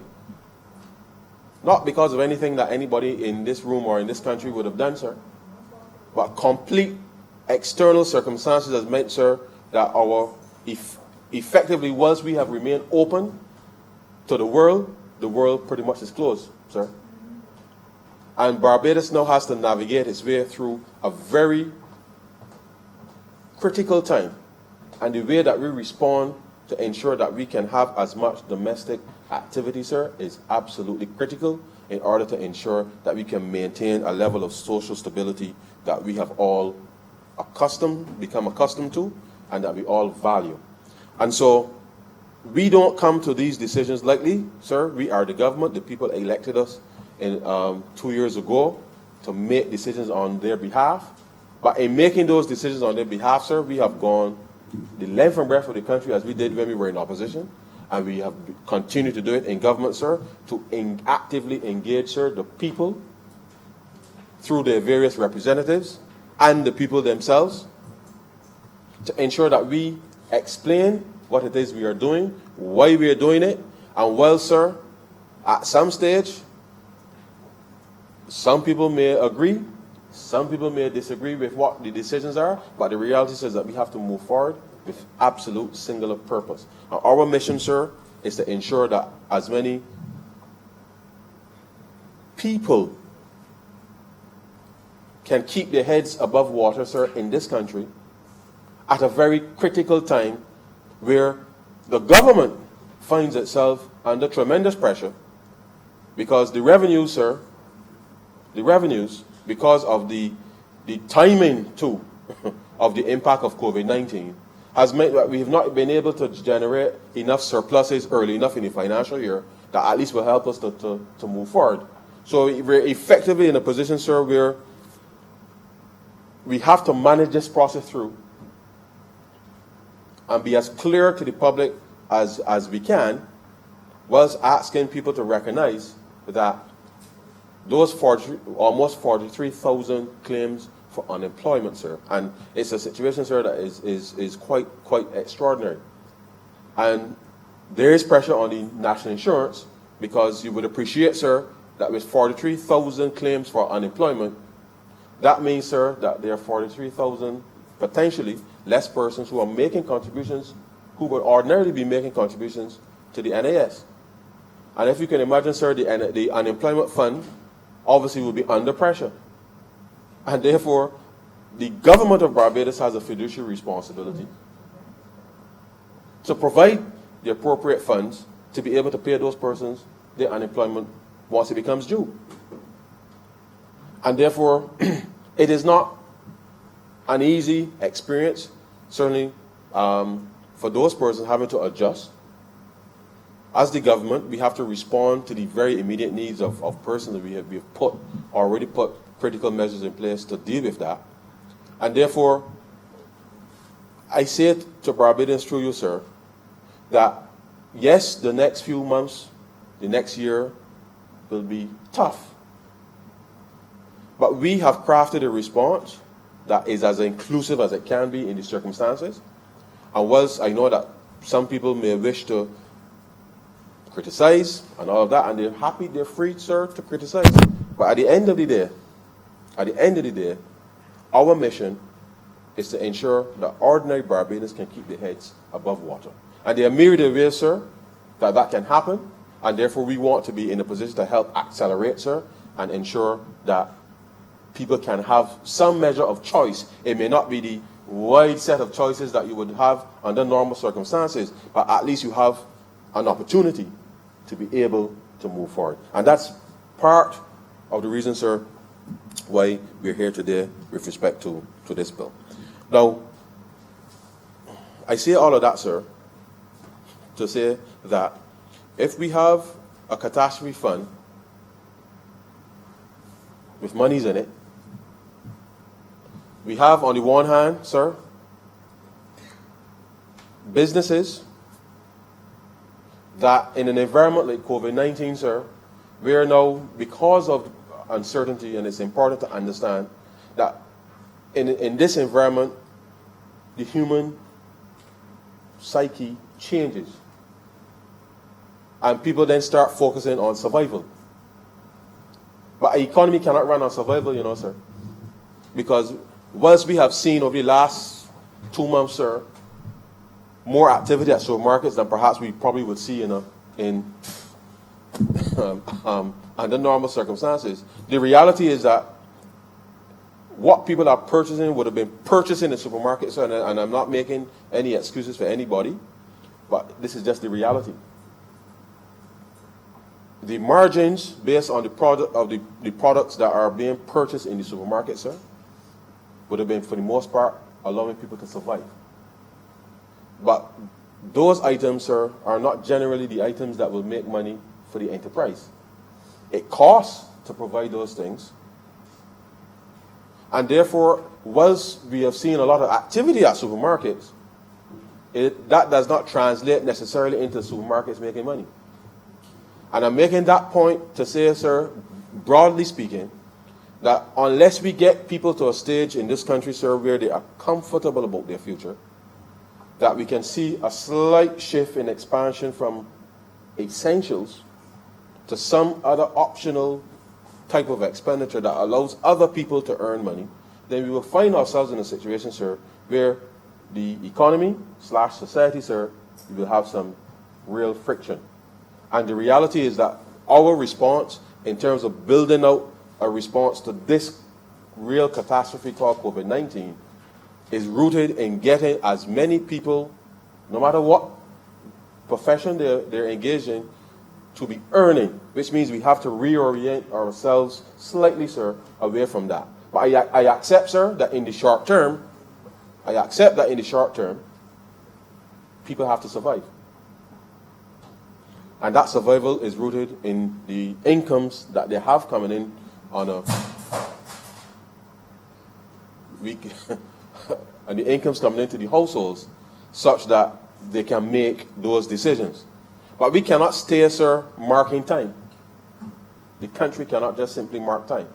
not because of anything that anybody in this room or in this country would have done, sir, but complete external circumstances has meant, sir, that our effectively, once we have remained open to the world pretty much is closed, sir. And Barbados now has to navigate its way through a very critical time. And the way that we respond to ensure that we can have as much domestic activity, sir, is absolutely critical in order to ensure that we can maintain a level of social stability that we have all become accustomed to, and that we all value. And so we don't come to these decisions lightly, sir. We are the government. The people elected us 2 years ago to make decisions on their behalf. But in making those decisions on their behalf, sir, we have gone the length and breadth of the country as we did when we were in opposition, and we have continued to do it in government, sir, to actively engage, sir, the people through their various representatives and the people themselves to ensure that we explain what it is we are doing, why we are doing it, and well, sir, at some stage, some people may agree, some people may disagree with what the decisions are, but the reality is that we have to move forward with absolute singular purpose. And our mission, sir, is to ensure that as many people can keep their heads above water, sir, in this country at a very critical time where the government finds itself under tremendous pressure because the revenues, sir, because of the timing, too, of the impact of COVID-19, has meant that we have not been able to generate enough surpluses early enough in the financial year that at least will help us to move forward. So we're effectively in a position, sir, where we have to manage this process through and be as clear to the public as we can, whilst asking people to recognize that those almost 43,000 claims for unemployment, sir. And it's a situation, sir, that is quite extraordinary. And there is pressure on the national insurance because you would appreciate, sir, that with 43,000 claims for unemployment, that means, sir, that there are 43,000 potentially less persons who are making contributions, who would ordinarily be making contributions to the NAS. And if you can imagine, sir, the unemployment fund obviously will be under pressure. And therefore, the government of Barbados has a fiduciary responsibility to provide the appropriate funds to be able to pay those persons their unemployment once it becomes due. And therefore, it is not an easy experience, certainly for those persons having to adjust. As the government, we have to respond to the very immediate needs of persons that we have already put critical measures in place to deal with that. And therefore, I say it to Barbadians through you, sir, that yes, the next few months, the next year will be tough. But we have crafted a response that is as inclusive as it can be in the circumstances. And whilst I know that some people may wish to criticize and all of that, and they're happy, they're free, sir, to criticize. But at the end of the day, our mission is to ensure that ordinary Barbadians can keep their heads above water. And there are myriad of ways, sir, that can happen, and therefore we want to be in a position to help accelerate, sir, and ensure that people can have some measure of choice. It may not be the wide set of choices that you would have under normal circumstances, but at least you have an opportunity to be able to move forward. And that's part of the reason, sir, why we're here today with respect to this bill. Now, I say all of that, sir, to say that if we have a catastrophe fund with monies in it, we have, on the one hand, sir, businesses that in an environment like COVID-19, sir, we are now, because of uncertainty, and it's important to understand that in this environment, the human psyche changes. And people then start focusing on survival. But an economy cannot run on survival, you know, sir. Because whilst we have seen over the last 2 months, sir, more activity at supermarkets than perhaps we probably would see under normal circumstances, the reality is that what people are purchasing would have been purchased in the supermarkets, sir, and I'm not making any excuses for anybody, but this is just the reality. The margins based on the product of the products that are being purchased in the supermarket, sir, would have been, for the most part, allowing people to survive. But those items, sir, are not generally the items that will make money for the enterprise. It costs to provide those things. And therefore, whilst we have seen a lot of activity at supermarkets, that does not translate necessarily into supermarkets making money. And I'm making that point to say, sir, broadly speaking, that unless we get people to a stage in this country, sir, where they are comfortable about their future, that we can see a slight shift in expansion from essentials to some other optional type of expenditure that allows other people to earn money, then we will find ourselves in a situation, sir, where the economy / society, sir, will have some real friction. And the reality is that our response in terms of building out a response to this real catastrophe called COVID-19 is rooted in getting as many people, no matter what profession they're engaged in, to be earning, which means we have to reorient ourselves slightly, sir, away from that. But I accept, sir, that in the short term, people have to survive. And that survival is rooted in the incomes that they have coming in on a week, and the incomes coming into the households such that they can make those decisions. But we cannot stay, sir, marking time. The country cannot just simply mark time.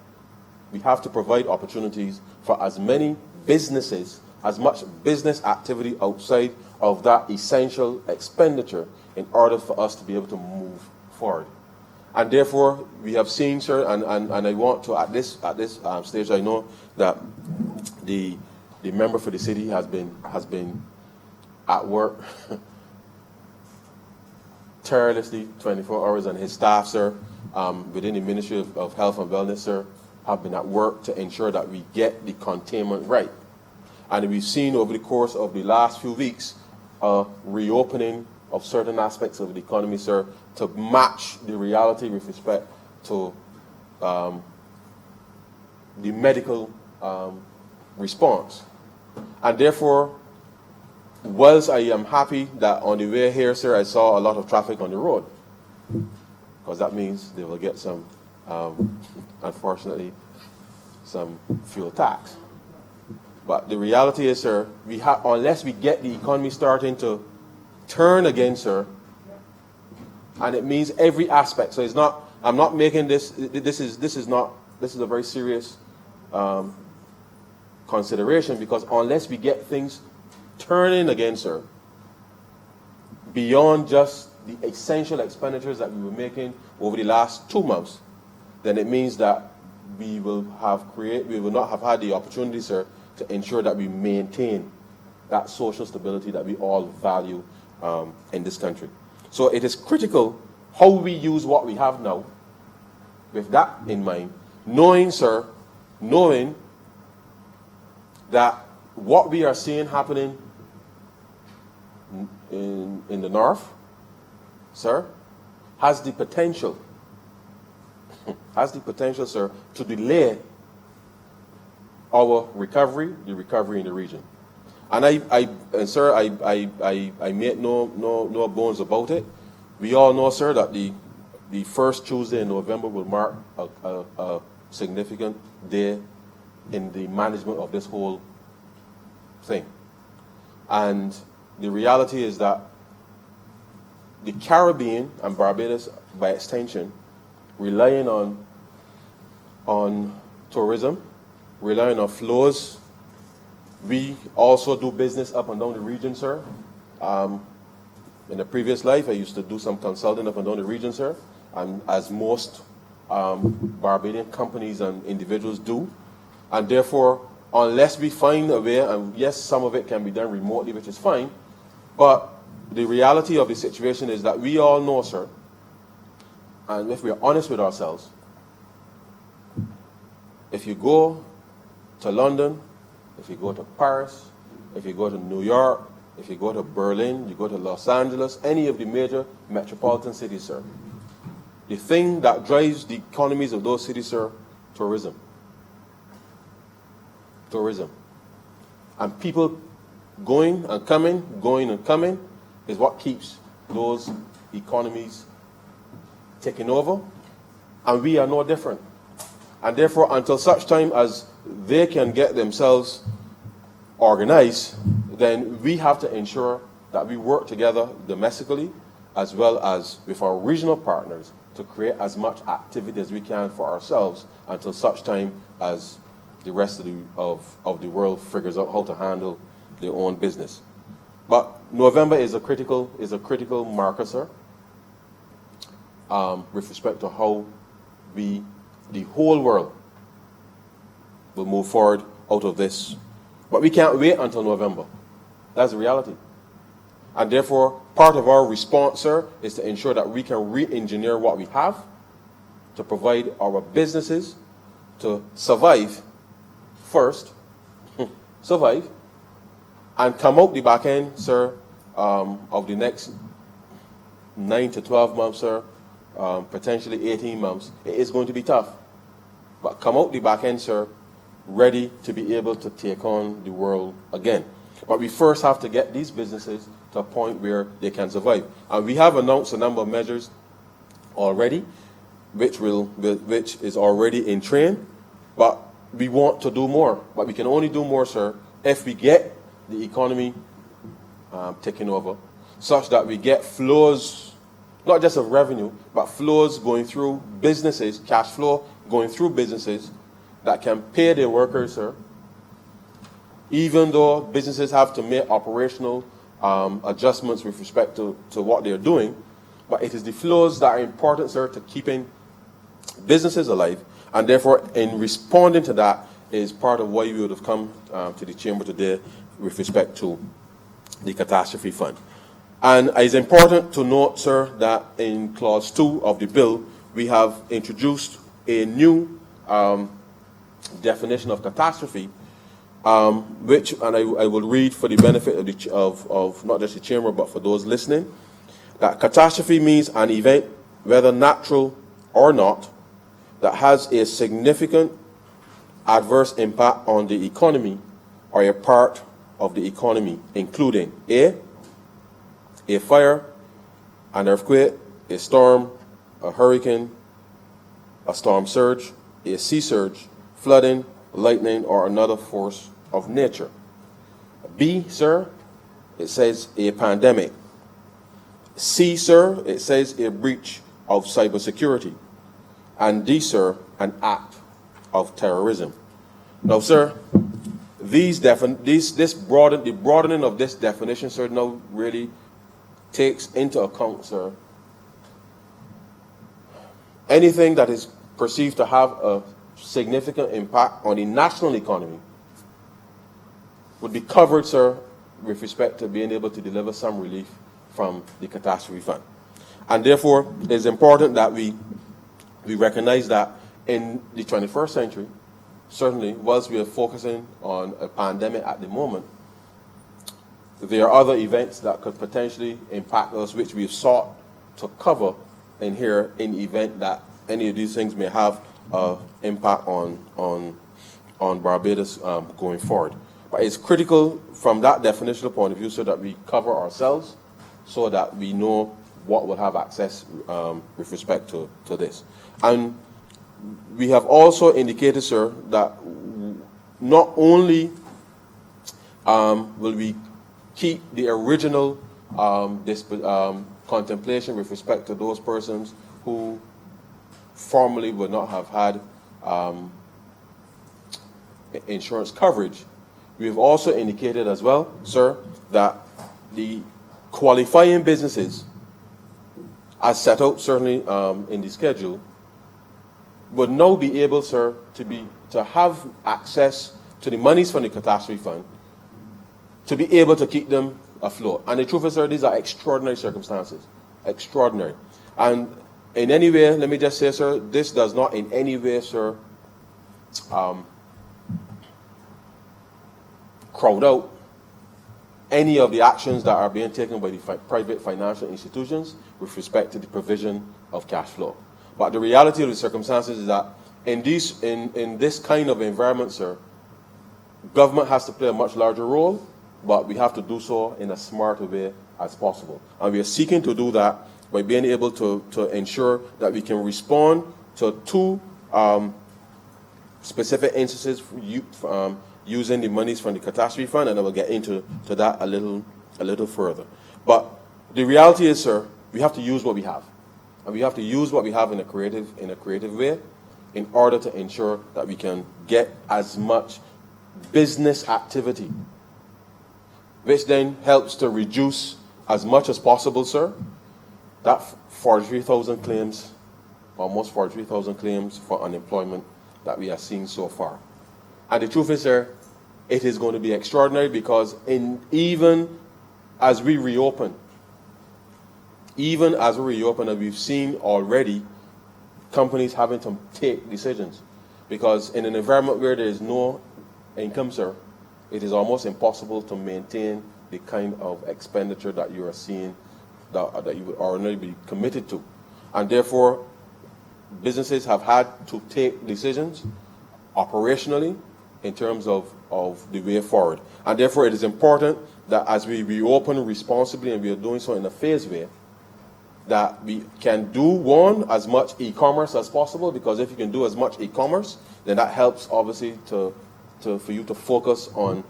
We have to provide opportunities for as many businesses, as much business activity outside of that essential expenditure in order for us to be able to move forward. And therefore, we have seen, sir, and I want to, at this stage, I know that the the member for the city has been at work tirelessly 24 hours, and his staff, sir, within the Ministry of Health and Wellness, sir, have been at work to ensure that we get the containment right. And we've seen over the course of the last few weeks a reopening of certain aspects of the economy, sir, to match the reality with respect to the medical response. And therefore, whilst I am happy that on the way here, sir, I saw a lot of traffic on the road, because that means they will get some, unfortunately, some fuel tax. But the reality is, sir, unless we get the economy starting to turn again, sir, and it means every aspect. So it's not, I'm not making this, this is a very serious consideration, because unless we get things turning again, sir, beyond just the essential expenditures that we were making over the last 2 months, then it means that we will not have had the opportunity, sir, to ensure that we maintain that social stability that we all value in this country. So it is critical how we use what we have now, with that in mind, knowing, sir, that what we are seeing happening in the north, sir, has the potential, sir, to delay our recovery, the recovery in the region. And I made no bones about it. We all know, sir, that the first Tuesday in November will mark a significant day in the management of this whole thing. And the reality is that the Caribbean and Barbados, by extension, relying on tourism, relying on flows. We also do business up and down the region, sir. In a previous life, I used to do some consulting up and down the region, sir, and as most Barbadian companies and individuals do. And therefore, unless we find a way, and yes, some of it can be done remotely, which is fine, but the reality of the situation is that we all know, sir, and if we are honest with ourselves, if you go to London, if you go to Paris, if you go to New York, if you go to Berlin, you go to Los Angeles, any of the major metropolitan cities, sir, the thing that drives the economies of those cities, sir, tourism. Tourism. And people going and coming is what keeps those economies taking over. And we are no different. And therefore, until such time as they can get themselves organized, then we have to ensure that we work together domestically as well as with our regional partners to create as much activity as we can for ourselves until such time as the rest of the world figures out how to handle their own business. But November is a critical marker, sir, with respect to how the whole world will move forward out of this. But we can't wait until November. That's the reality. And therefore, part of our response, sir, is to ensure that we can re-engineer what we have to provide our businesses to survive first, survive, and come out the back end, sir, of the next 9 to 12 months, sir, potentially 18 months. It is going to be tough. But come out the back end, sir, ready to be able to take on the world again. But we first have to get these businesses to a point where they can survive. And we have announced a number of measures already, which is already in train. But we want to do more. But we can only do more, sir, if we get the economy taking over, such that we get flows, not just of revenue, but flows going through businesses, cash flow going through businesses that can pay their workers, sir, even though businesses have to make operational adjustments with respect to what they're doing. But it is the flows that are important, sir, to keeping businesses alive. And therefore, in responding to that, is part of why we would have come to the chamber today with respect to the Catastrophe Fund. And it's important to note, sir, that in Clause 2 of the bill, we have introduced a new definition of catastrophe, which, and I will read for the benefit of not just the chamber, but for those listening, that catastrophe means an event, whether natural or not, that has a significant adverse impact on the economy or a part of the economy, including a fire, an earthquake, a storm, a hurricane, a storm surge, a sea surge, flooding, lightning, or another force of nature. B, sir, it says a pandemic. C, sir, it says a breach of cybersecurity. And D, sir, an act of terrorism. Now, sir, the broadening of this definition, sir, now really takes into account, sir, anything that is perceived to have a significant impact on the national economy would be covered, sir, with respect to being able to deliver some relief from the Catastrophe Fund. And therefore, it's important that we recognize that in the 21st century, certainly, whilst we are focusing on a pandemic at the moment, there are other events that could potentially impact us, which we've sought to cover in here in the event that any of these things may have an impact on Barbados going forward. But it's critical from that definitional point of view so that we cover ourselves so that we know what will have access with respect to this. And we have also indicated, sir, that not only will we keep the original contemplation with respect to those persons who formerly would not have had insurance coverage, we have also indicated as well, sir, that the qualifying businesses, as set out certainly in the schedule, would now be able, sir, to have access to the monies from the Catastrophe Fund to be able to keep them afloat. And the truth is, sir, these are extraordinary circumstances. Extraordinary. And in any way, let me just say, sir, this does not in any way, sir, crowd out any of the actions that are being taken by the private financial institutions with respect to the provision of cash flow. But the reality of the circumstances is that in this kind of environment, sir, government has to play a much larger role, but we have to do so in a smarter way as possible. And we are seeking to do that by being able to ensure that we can respond to two specific instances using the monies from the Catastrophe Fund, and I will get into that a little further. But the reality is, sir, we have to use what we have. And we have to use what we have in a creative way in order to ensure that we can get as much business activity, which then helps to reduce as much as possible, sir, that 43,000 claims, almost 43,000 claims for unemployment that we have seen so far. And the truth is, sir, it is going to be extraordinary because even as we reopen, and we've seen already companies having to take decisions, because in an environment where there is no income, sir, it is almost impossible to maintain the kind of expenditure that you are seeing that you would ordinarily be committed to. And therefore, businesses have had to take decisions operationally in terms of the way forward. And therefore, it is important that as we reopen responsibly, and we are doing so in a phased way, that we can do, as much e-commerce as possible, because if you can do as much e-commerce, then that helps, obviously, for you to focus on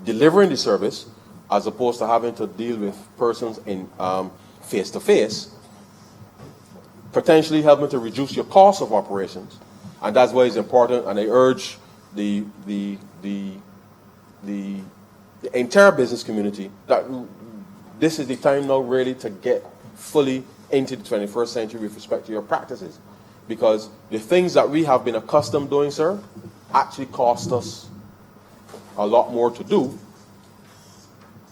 delivering the service as opposed to having to deal with persons in face-to-face, potentially helping to reduce your cost of operations. And that's why it's important, and I urge the entire business community that this is the time now really to get fully into the 21st century with respect to your practices. Because the things that we have been accustomed doing, sir, actually cost us a lot more to do.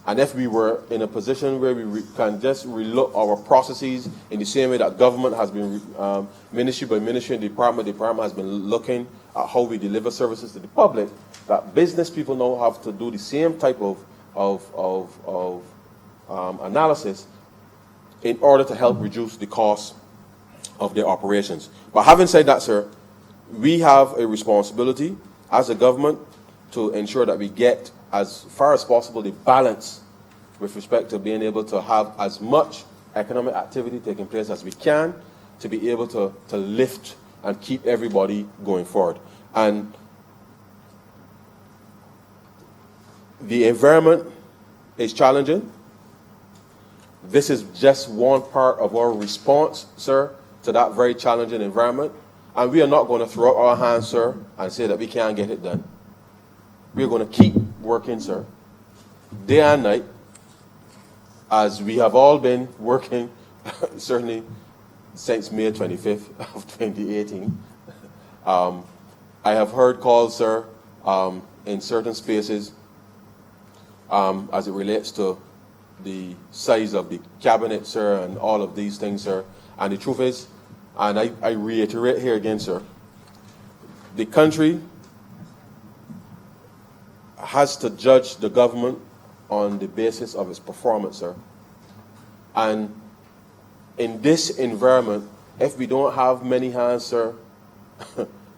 And if we were in a position where we can just relook our processes in the same way that government has been, ministry by ministry and department has been looking at how we deliver services to the public, that business people now have to do the same type of analysis in order to help reduce the cost of their operations. But having said that, sir, we have a responsibility as a government to ensure that we get, as far as possible, the balance with respect to being able to have as much economic activity taking place as we can to be able to lift and keep everybody going forward. And the environment is challenging. This is just one part of our response, sir, to that very challenging environment. And we are not going to throw up our hands, sir, and say that we can't get it done. We're going to keep working, sir, day and night, as we have all been working, certainly since May 25th of 2018. I have heard calls, sir, in certain spaces as it relates to the size of the cabinet, sir, and all of these things, sir. And the truth is, and I reiterate here again, sir, the country has to judge the government on the basis of its performance, sir. And in this environment, if we don't have many hands, sir,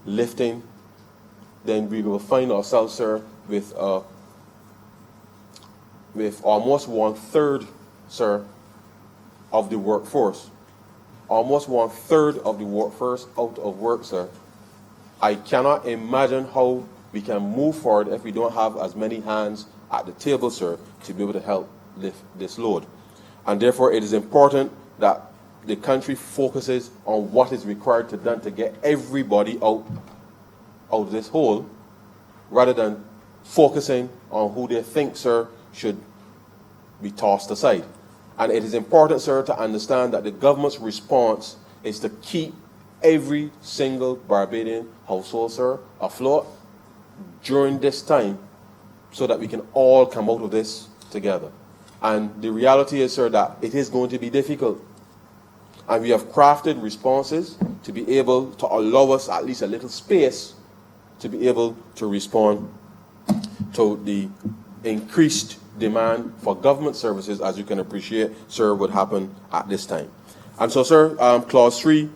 lifting, then we will find ourselves, sir, with almost 1/3, sir, of the workforce. Almost 1/3 of the workforce out of work, sir. I cannot imagine how we can move forward if we don't have as many hands at the table, sir, to be able to help lift this load. And therefore, it is important that the country focuses on what is required to done to get everybody out of this hole, rather than focusing on who they think, sir, should be tossed aside. And it is important, sir, to understand that the government's response is to keep every single Barbadian household, sir, afloat during this time, so that we can all come out of this together. And the reality is, sir, that it is going to be difficult. And we have crafted responses to be able to allow us at least a little space to be able to respond to the increased demand for government services, as you can appreciate, sir, would happen at this time. And so, sir, Clause 3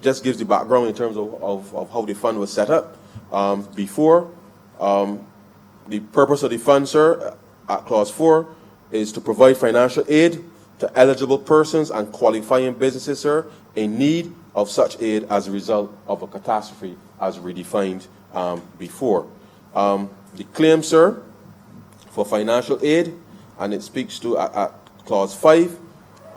just gives the background in terms of how the fund was set up. Before, the purpose of the fund, sir, at Clause 4, is to provide financial aid to eligible persons and qualifying businesses, sir, in need of such aid as a result of a catastrophe, as redefined before. The claim, sir, for financial aid, and it speaks to, at Clause 5,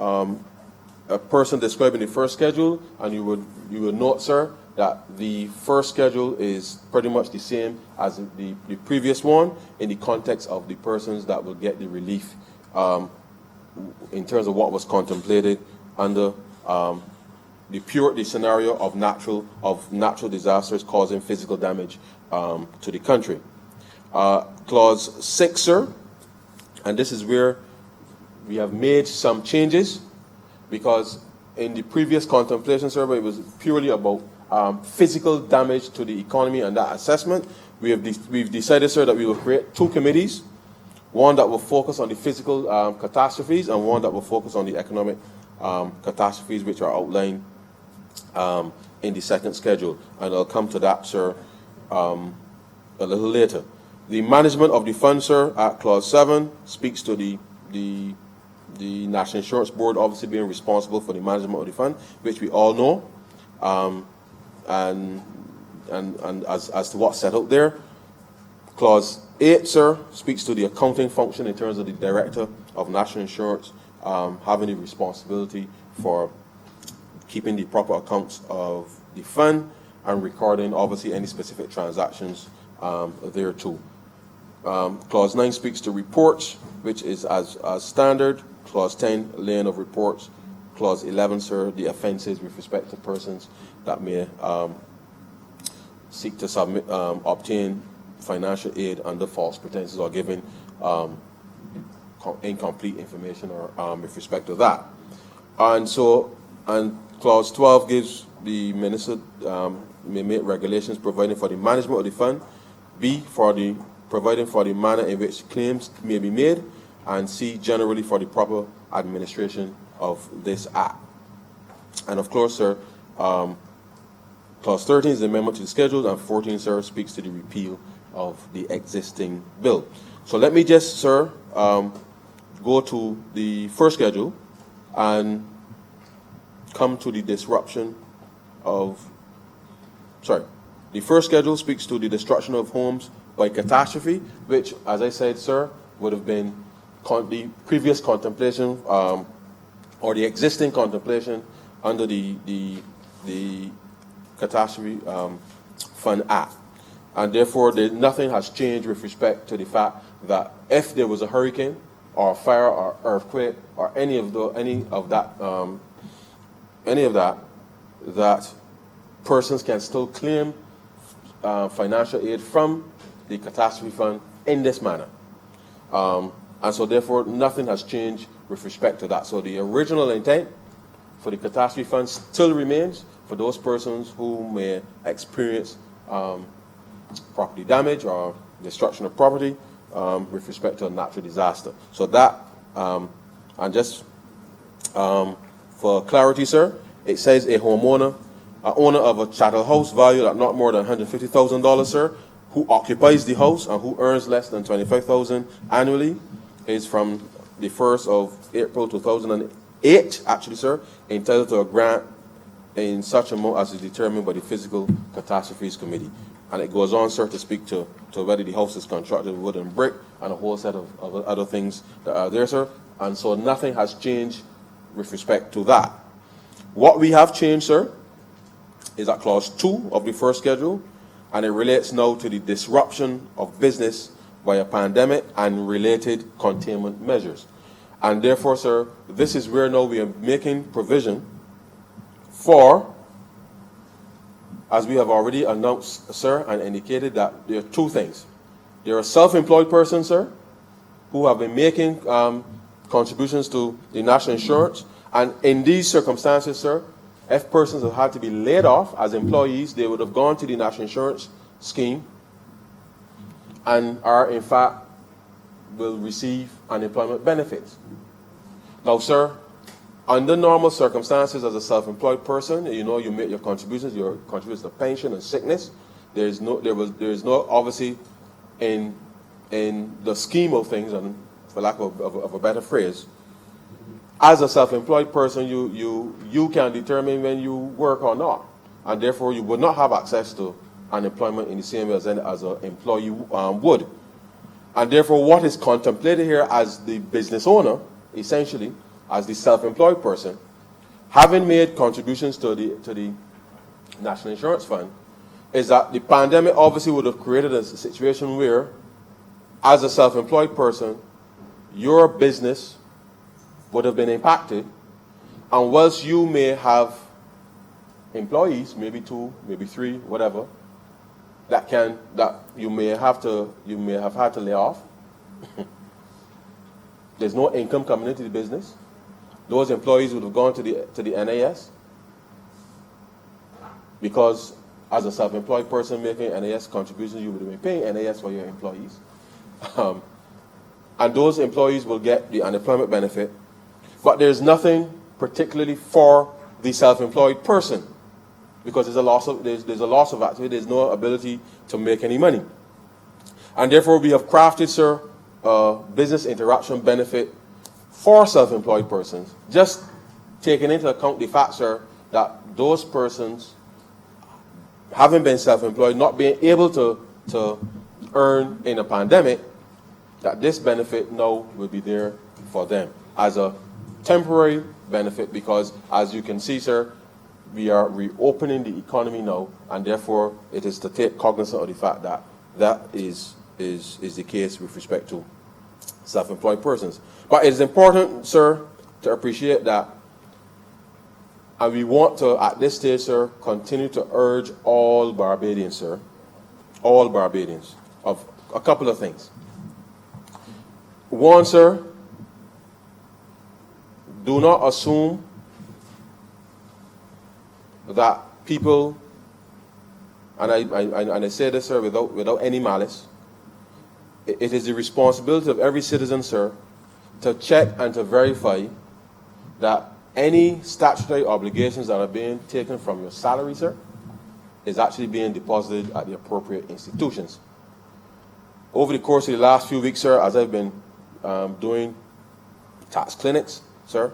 a person described in the first schedule, and you would note, sir, that the first schedule is pretty much the same as the previous one in the context of the persons that will get the relief in terms of what was contemplated under the scenario of natural disasters causing physical damage to the country. Clause 6, sir, and this is where we have made some changes, because in the previous contemplation survey, it was purely about physical damage to the economy and that assessment. We've decided, sir, that we will create two committees, one that will focus on the physical catastrophes and one that will focus on the economic catastrophes, which are outlined in the second schedule. And I'll come to that, sir, a little later. The management of the fund, sir, at Clause 7 speaks to the National Insurance Board obviously being responsible for the management of the fund, which we all know, and as to what's set out there. Clause 8, sir, speaks to the accounting function in terms of the Director of National Insurance having the responsibility for keeping the proper accounts of the fund and recording, obviously, any specific transactions there too. Clause 9 speaks to reports, which is as standard. Clause 10, laying of reports. Clause 11, sir, the offences with respect to persons that may seek to obtain financial aid under false pretenses or giving incomplete information or with respect to that. And clause 12 gives the minister may make regulations providing for the management of the fund, B, providing for the manner in which claims may be made, and C, generally for the proper administration of this act. And of course, sir, clause 13 is the amendment to the schedule, and 14, sir, speaks to the repeal of the existing bill. So let me just, sir, go to the first schedule and come to the disruption of, the first schedule speaks to the destruction of homes by catastrophe, which, as I said, sir, would have been the previous contemplation or the existing contemplation under the Catastrophe Fund Act. And therefore, nothing has changed with respect to the fact that if there was a hurricane or a fire or earthquake or any of that, that persons can still claim financial aid from the Catastrophe Fund in this manner. And so therefore, nothing has changed with respect to that. So the original intent for the Catastrophe Fund still remains for those persons who may experience property damage or destruction of property with respect to a natural disaster. So that, and just for clarity, sir, it says a homeowner, owner of a chattel house valued at not more than $150,000, sir, who occupies the house and who earns less than $25,000 annually, is from the 1st of April 2008, actually, sir, entitled to a grant in such amount as is determined by the Physical Catastrophes Committee. And it goes on, sir, to speak to whether the house is constructed with wood and brick and a whole set of other things that are there, sir. And so nothing has changed with respect to that. What we have changed, sir, is at clause 2 of the first schedule, and it relates now to the disruption of business by a pandemic and related containment measures. And therefore, sir, this is where now we are making provision for, as we have already announced, sir, and indicated that there are two things. There are self-employed persons, sir, who have been making contributions to the national insurance. And in these circumstances, sir, if persons have had to be laid off as employees, they would have gone to the national insurance scheme and are, in fact, will receive unemployment benefits. Now, sir, under normal circumstances as a self-employed person, you know, you make your contributions to pension and sickness. There is no obviously in the scheme of things, and for lack of a better phrase, as a self-employed person, you can determine when you work or not, and therefore you would not have access to unemployment in the same way as an employee would. And therefore, what is contemplated here as the business owner, essentially, as the self-employed person, having made contributions to the National Insurance Fund, is that the pandemic obviously would have created a situation where, as a self-employed person, your business would have been impacted, and whilst you may have employees, maybe 2, maybe 3, whatever, that you may have had to lay off. There's no income coming into the business. Those employees would have gone to the NAS, because as a self-employed person making NAS contributions, you would have been paying NAS for your employees. And those employees will get the unemployment benefit, but there's nothing particularly for the self-employed person, because there's a loss of activity. There's no ability to make any money, and therefore we have crafted, sir, a business interruption benefit for self-employed persons, just taking into account the fact, sir, that those persons, having been self-employed, not being able to earn in a pandemic, that this benefit now will be there for them as a temporary benefit, because as you can see, sir, we are reopening the economy now, and therefore it is to take cognizance of the fact that that is the case with respect to self-employed persons. But it is important, sir, to appreciate that, and we want to, at this stage, sir, continue to urge all Barbadians, sir, all Barbadians of a couple of things. One, sir, do not assume that people, and I say this, sir, without any malice, it is the responsibility of every citizen, sir, to check and to verify that any statutory obligations that are being taken from your salary, sir, is actually being deposited at the appropriate institutions. Over the course of the last few weeks, sir, as I've been doing tax clinics, sir,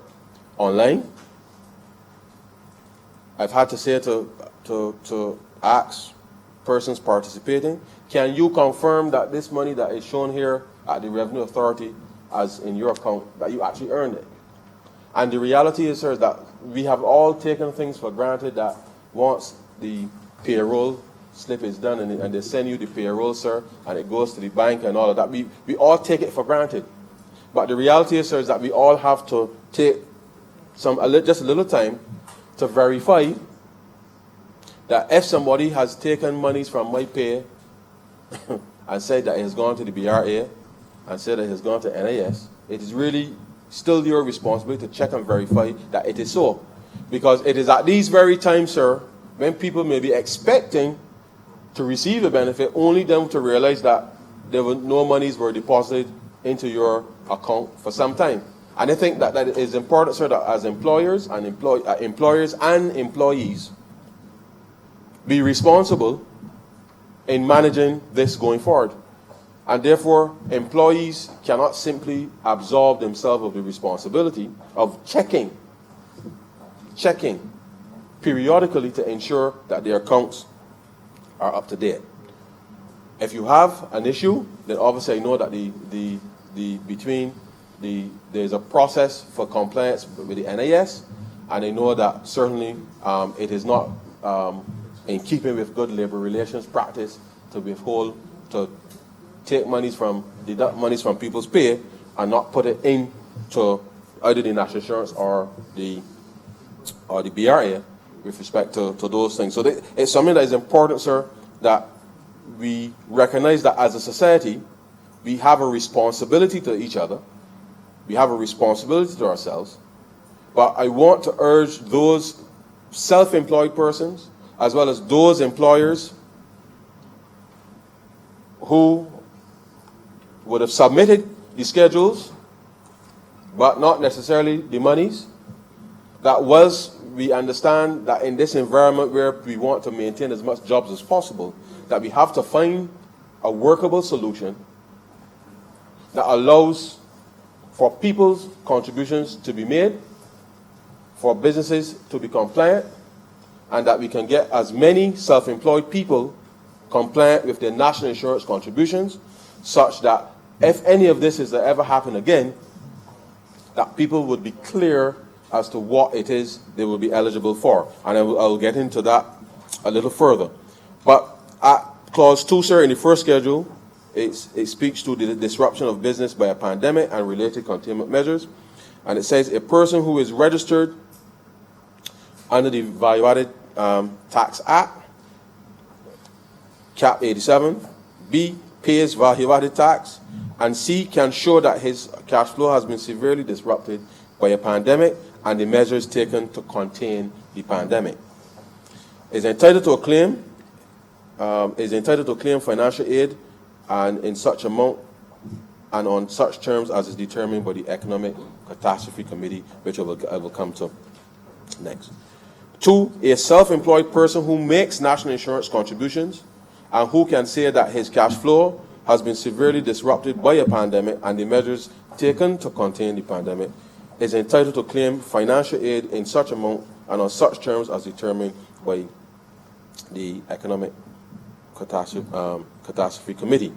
online, I've had to say to ask persons participating, can you confirm that this money that is shown here at the Revenue Authority as in your account, that you actually earned it? And the reality is, sir, that we have all taken things for granted that once the payroll slip is done and they send you the payroll, sir, and it goes to the bank and all of that, we all take it for granted. But the reality is, sir, is that we all have to take just a little time to verify that if somebody has taken monies from my pay and said that it has gone to the BRA and said that it has gone to NIS, it is really still your responsibility to check and verify that it is so. Because it is at these very times, sir, when people may be expecting to receive a benefit, only them to realize that no monies were deposited into your account for some time. And I think that it is important, sir, that as employers and employees be responsible in managing this going forward. And therefore, employees cannot simply absolve themselves of the responsibility of checking periodically to ensure that their accounts are up to date. If you have an issue, then obviously I know that there's a process for compliance with the NIS, and I know that certainly it is not in keeping with good labor relations practice to deduct monies from people's pay and not put it into either the National Insurance or the BRA with respect to those things. So it's something that is important, sir, that we recognize that as a society, we have a responsibility to each other. We have a responsibility to ourselves. But I want to urge those self-employed persons, as well as those employers who would have submitted the schedules, but not necessarily the monies, that we understand that in this environment where we want to maintain as much jobs as possible, that we have to find a workable solution that allows for people's contributions to be made, for businesses to be compliant, and that we can get as many self-employed people compliant with their national insurance contributions, such that if any of this is to ever happen again, that people would be clear as to what it is they will be eligible for. And I will get into that a little further. But at Clause 2, sir, in the first schedule, it speaks to the disruption of business by a pandemic and related containment measures. And it says, a person who is registered under the Value-Added Tax Act, Cap 87, B, pays value-added tax, and C, can show that his cash flow has been severely disrupted by a pandemic and the measures taken to contain the pandemic. Is entitled to claim financial aid and in such amount and on such terms as is determined by the Economic Catastrophe Committee, which I will come to next. 2, a self-employed person who makes national insurance contributions and who can say that his cash flow has been severely disrupted by a pandemic and the measures taken to contain the pandemic, is entitled to claim financial aid in such amount and on such terms as determined by the Economic Catastrophe Committee.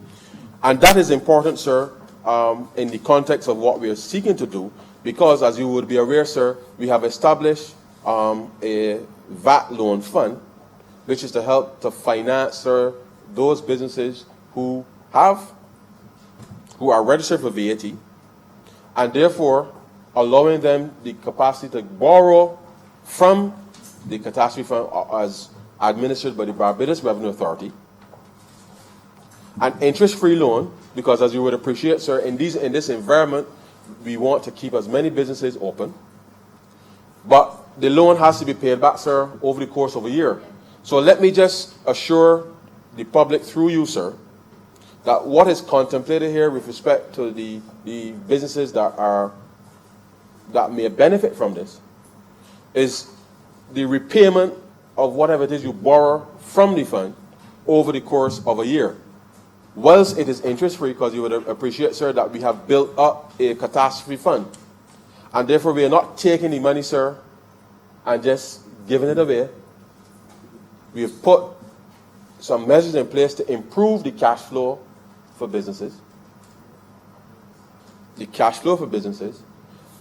And that is important, sir, in the context of what we are seeking to do, because as you would be aware, sir, we have established a VAT loan fund, which is to help to finance, sir, those businesses who are registered for VAT, and therefore allowing them the capacity to borrow from the Catastrophe Fund as administered by the Barbados Revenue Authority, an interest-free loan, because as you would appreciate, sir, in this environment, we want to keep as many businesses open. But the loan has to be paid back, sir, over the course of a year. So let me just assure the public through you, sir, that what is contemplated here with respect to the businesses that may benefit from this is the repayment of whatever it is you borrow from the fund over the course of a year. Whilst it is interest-free, because you would appreciate, sir, that we have built up a catastrophe fund. And therefore, we are not taking the money, sir, and just giving it away. We have put some measures in place to improve the cash flow for businesses. The cash flow for businesses,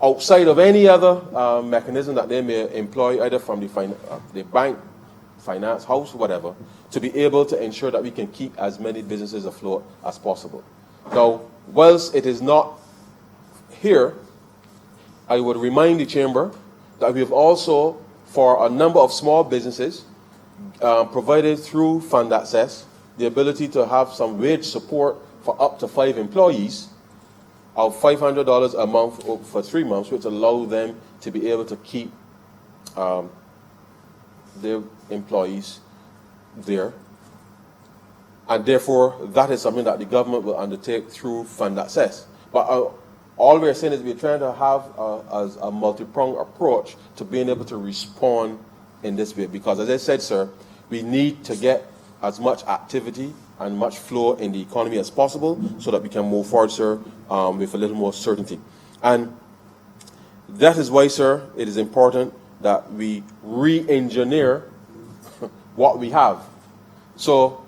outside of any other mechanism that they may employ, either from the bank, finance house, whatever, to be able to ensure that we can keep as many businesses afloat as possible. Now, whilst it is not here, I would remind the chamber that we have also, for a number of small businesses, provided through fund access, the ability to have some wage support for up to 5 employees of $500 a month for 3 months, which allow them to be able to keep their employees there. And therefore, that is something that the government will undertake through fund access. But all we're saying is we're trying to have a multi-pronged approach to being able to respond in this way. Because as I said, sir, we need to get as much activity and much flow in the economy as possible so that we can move forward, sir, with a little more certainty. And that is why, sir, it is important that we re-engineer what we have. So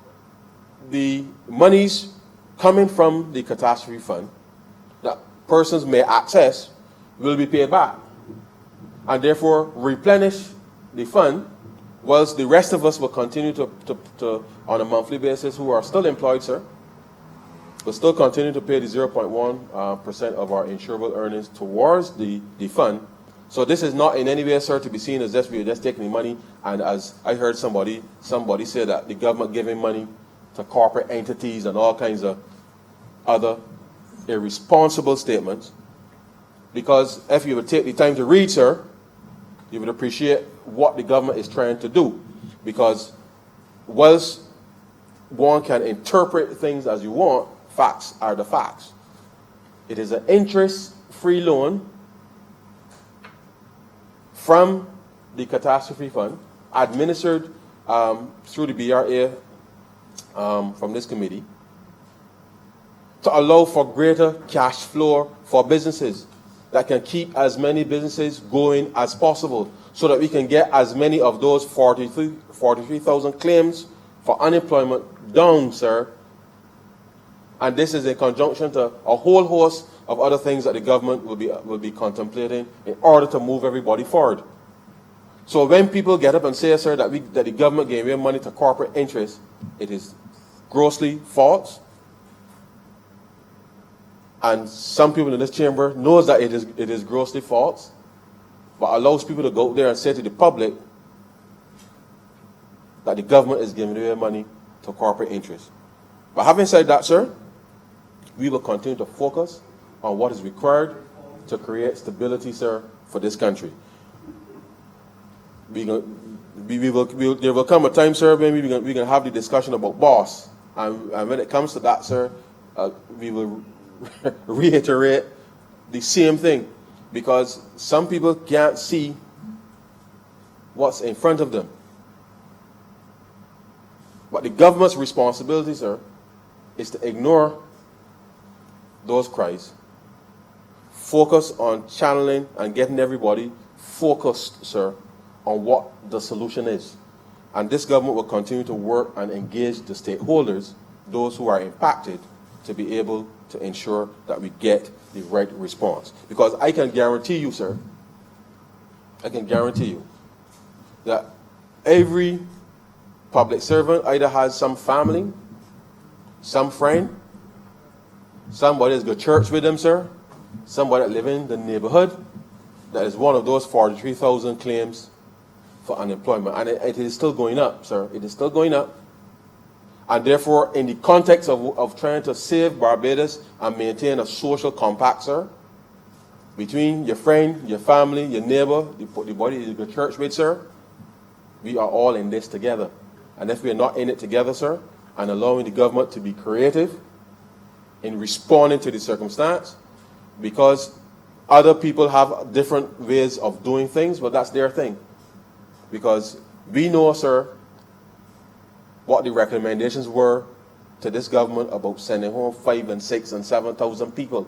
the monies coming from the Catastrophe Fund that persons may access will be paid back, and therefore replenish the fund, whilst the rest of us will continue to on a monthly basis, who are still employed, sir, will still continue to pay the 0.1% of our insurable earnings towards the fund. So this is not in any way, sir, to be seen as we are just taking the money, and as I heard somebody say that the government giving money to corporate entities and all kinds of other irresponsible statements. Because if you would take the time to read, sir, you would appreciate what the government is trying to do. Because whilst one can interpret things as you want, facts are the facts. It is an interest-free loan from the Catastrophe Fund, administered through the BRA from this committee, to allow for greater cash flow for businesses that can keep as many businesses going as possible, so that we can get as many of those 43,000 claims for unemployment down, sir. And this is in conjunction to a whole host of other things that the government will be contemplating in order to move everybody forward. So when people get up and say, sir, that the government gave away money to corporate interests, it is grossly false. And some people in this chamber knows that it is grossly false, but allows people to go out there and say to the public that the government is giving away money to corporate interests. But having said that, sir, we will continue to focus on what is required to create stability, sir, for this country. There will come a time, sir, when we can have the discussion about boss. And when it comes to that, sir, we will reiterate the same thing, because some people can't see what's in front of them. But the government's responsibility, sir, is to ignore those cries, focus on channeling and getting everybody focused, sir, on what the solution is. And this government will continue to work and engage the stakeholders, those who are impacted, to be able to ensure that we get the right response. Because I can guarantee you, sir, that every public servant either has some family, some friend, somebody that's go to church with them, sir, somebody that live in the neighborhood, that is one of those 43,000 claims for unemployment. And it is still going up, sir. It is still going up. And therefore, in the context of trying to save Barbados and maintain a social compact, sir, between your friend, your family, your neighbor, the body you go to church with, sir, we are all in this together. And if we are not in it together, sir, and allowing the government to be creative in responding to the circumstance, because other people have different ways of doing things, but that's their thing. Because we know, sir, what the recommendations were to this government about sending home 5 and 6 and 7,000 people.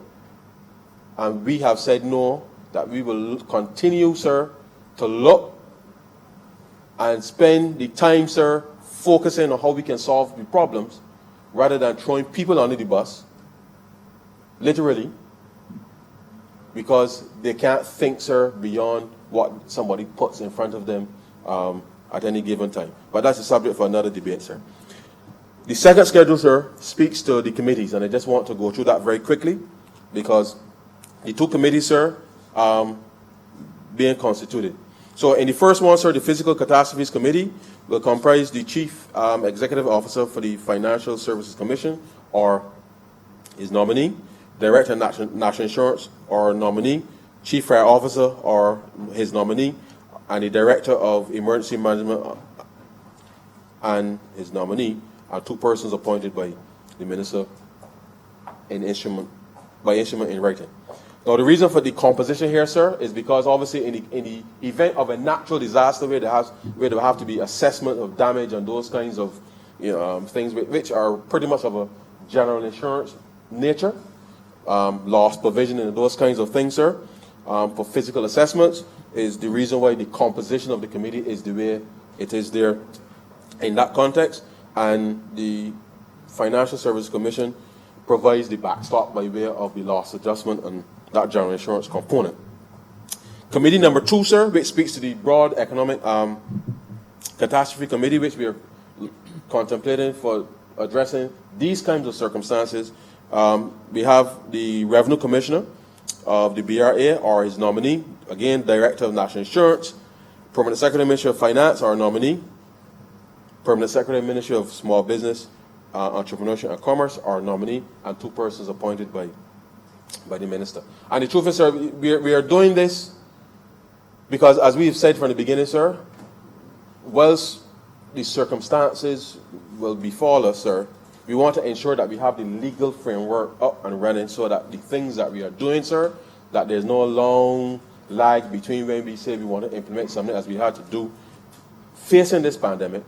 And we have said no, that we will continue, sir, to look and spend the time, sir, focusing on how we can solve the problems rather than throwing people under the bus, literally, because they can't think, sir, beyond what somebody puts in front of them at any given time. But that's a subject for another debate, sir. The second schedule, sir, speaks to the committees, and I just want to go through that very quickly because the two committees, sir, being constituted. So in the first one, sir, the Physical Catastrophes Committee will comprise the Chief Executive Officer for the Financial Services Commission, or his nominee, Director of National Insurance, or nominee, Chief Fire Officer, or his nominee, and the Director of Emergency Management and his nominee are two persons appointed by the Minister in instrument in writing. Now, the reason for the composition here, sir, is because obviously in the event of a natural disaster where there have to be assessment of damage and those kinds of things which are pretty much of a general insurance nature, loss provision and those kinds of things, sir, for physical assessments is the reason why the composition of the committee is the way it is there in that context. And the Financial Services Commission provides the backstop by way of the loss adjustment and that general insurance component. Committee number 2, sir, which speaks to the broad economic catastrophe committee, which we are contemplating for addressing these kinds of circumstances. We have the Revenue Commissioner of the BRA or his nominee, again, Director of National Insurance, Permanent Secretary Ministry of Finance or nominee, Permanent Secretary Ministry of Small Business, Entrepreneurship and Commerce or nominee, and two persons appointed by the Minister. And the truth is, sir, we are doing this because, as we've said from the beginning, sir, whilst the circumstances will befall us, sir, we want to ensure that we have the legal framework up and running so that the things that we are doing, sir, that there's no long lag between when we say we want to implement something as we had to do facing this pandemic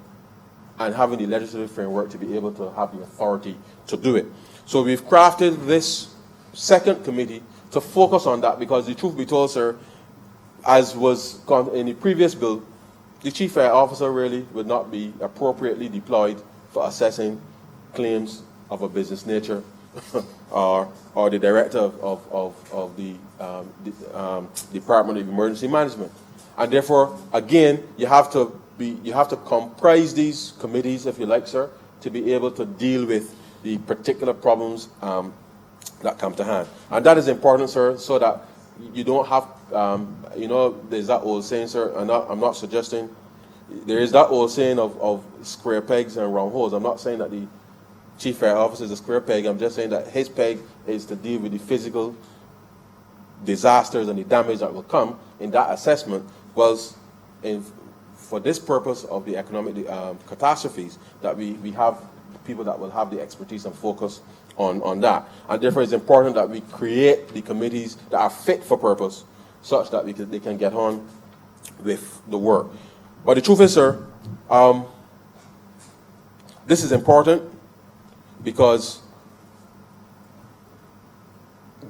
and having the legislative framework to be able to have the authority to do it. So we've crafted this second committee to focus on that because the truth be told, sir, as was in the previous bill, the Chief Fire Officer really would not be appropriately deployed for assessing claims of a business nature or the Director of the Department of Emergency Management. And therefore, again, you have to comprise these committees, if you like, sir, to be able to deal with the particular problems that come to hand. And that is important, sir, so that you don't have, there's that old saying, sir, I'm not suggesting, there is that old saying of square pegs and round holes. I'm not saying that the Chief Fire Officer is a square peg. I'm just saying that his peg is to deal with the physical disasters and the damage that will come in that assessment, whilst for this purpose of the economic catastrophes, that we have people that will have the expertise and focus on that. And therefore it's important that we create the committees that are fit for purpose such that they can get on with the work. But the truth is, sir, this is important because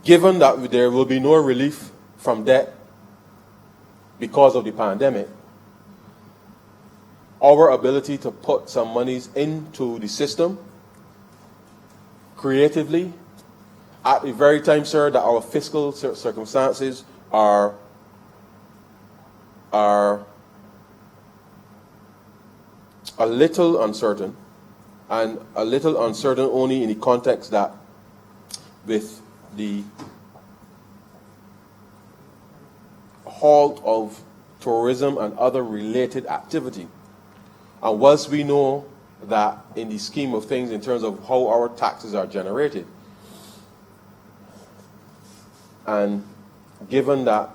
given that there will be no relief from debt because of the pandemic, our ability to put some monies into the system creatively at the very time, sir, that our fiscal circumstances are a little uncertain, and a little uncertain only in the context that with the halt of tourism and other related activity. And whilst we know that in the scheme of things, in terms of how our taxes are generated, and given that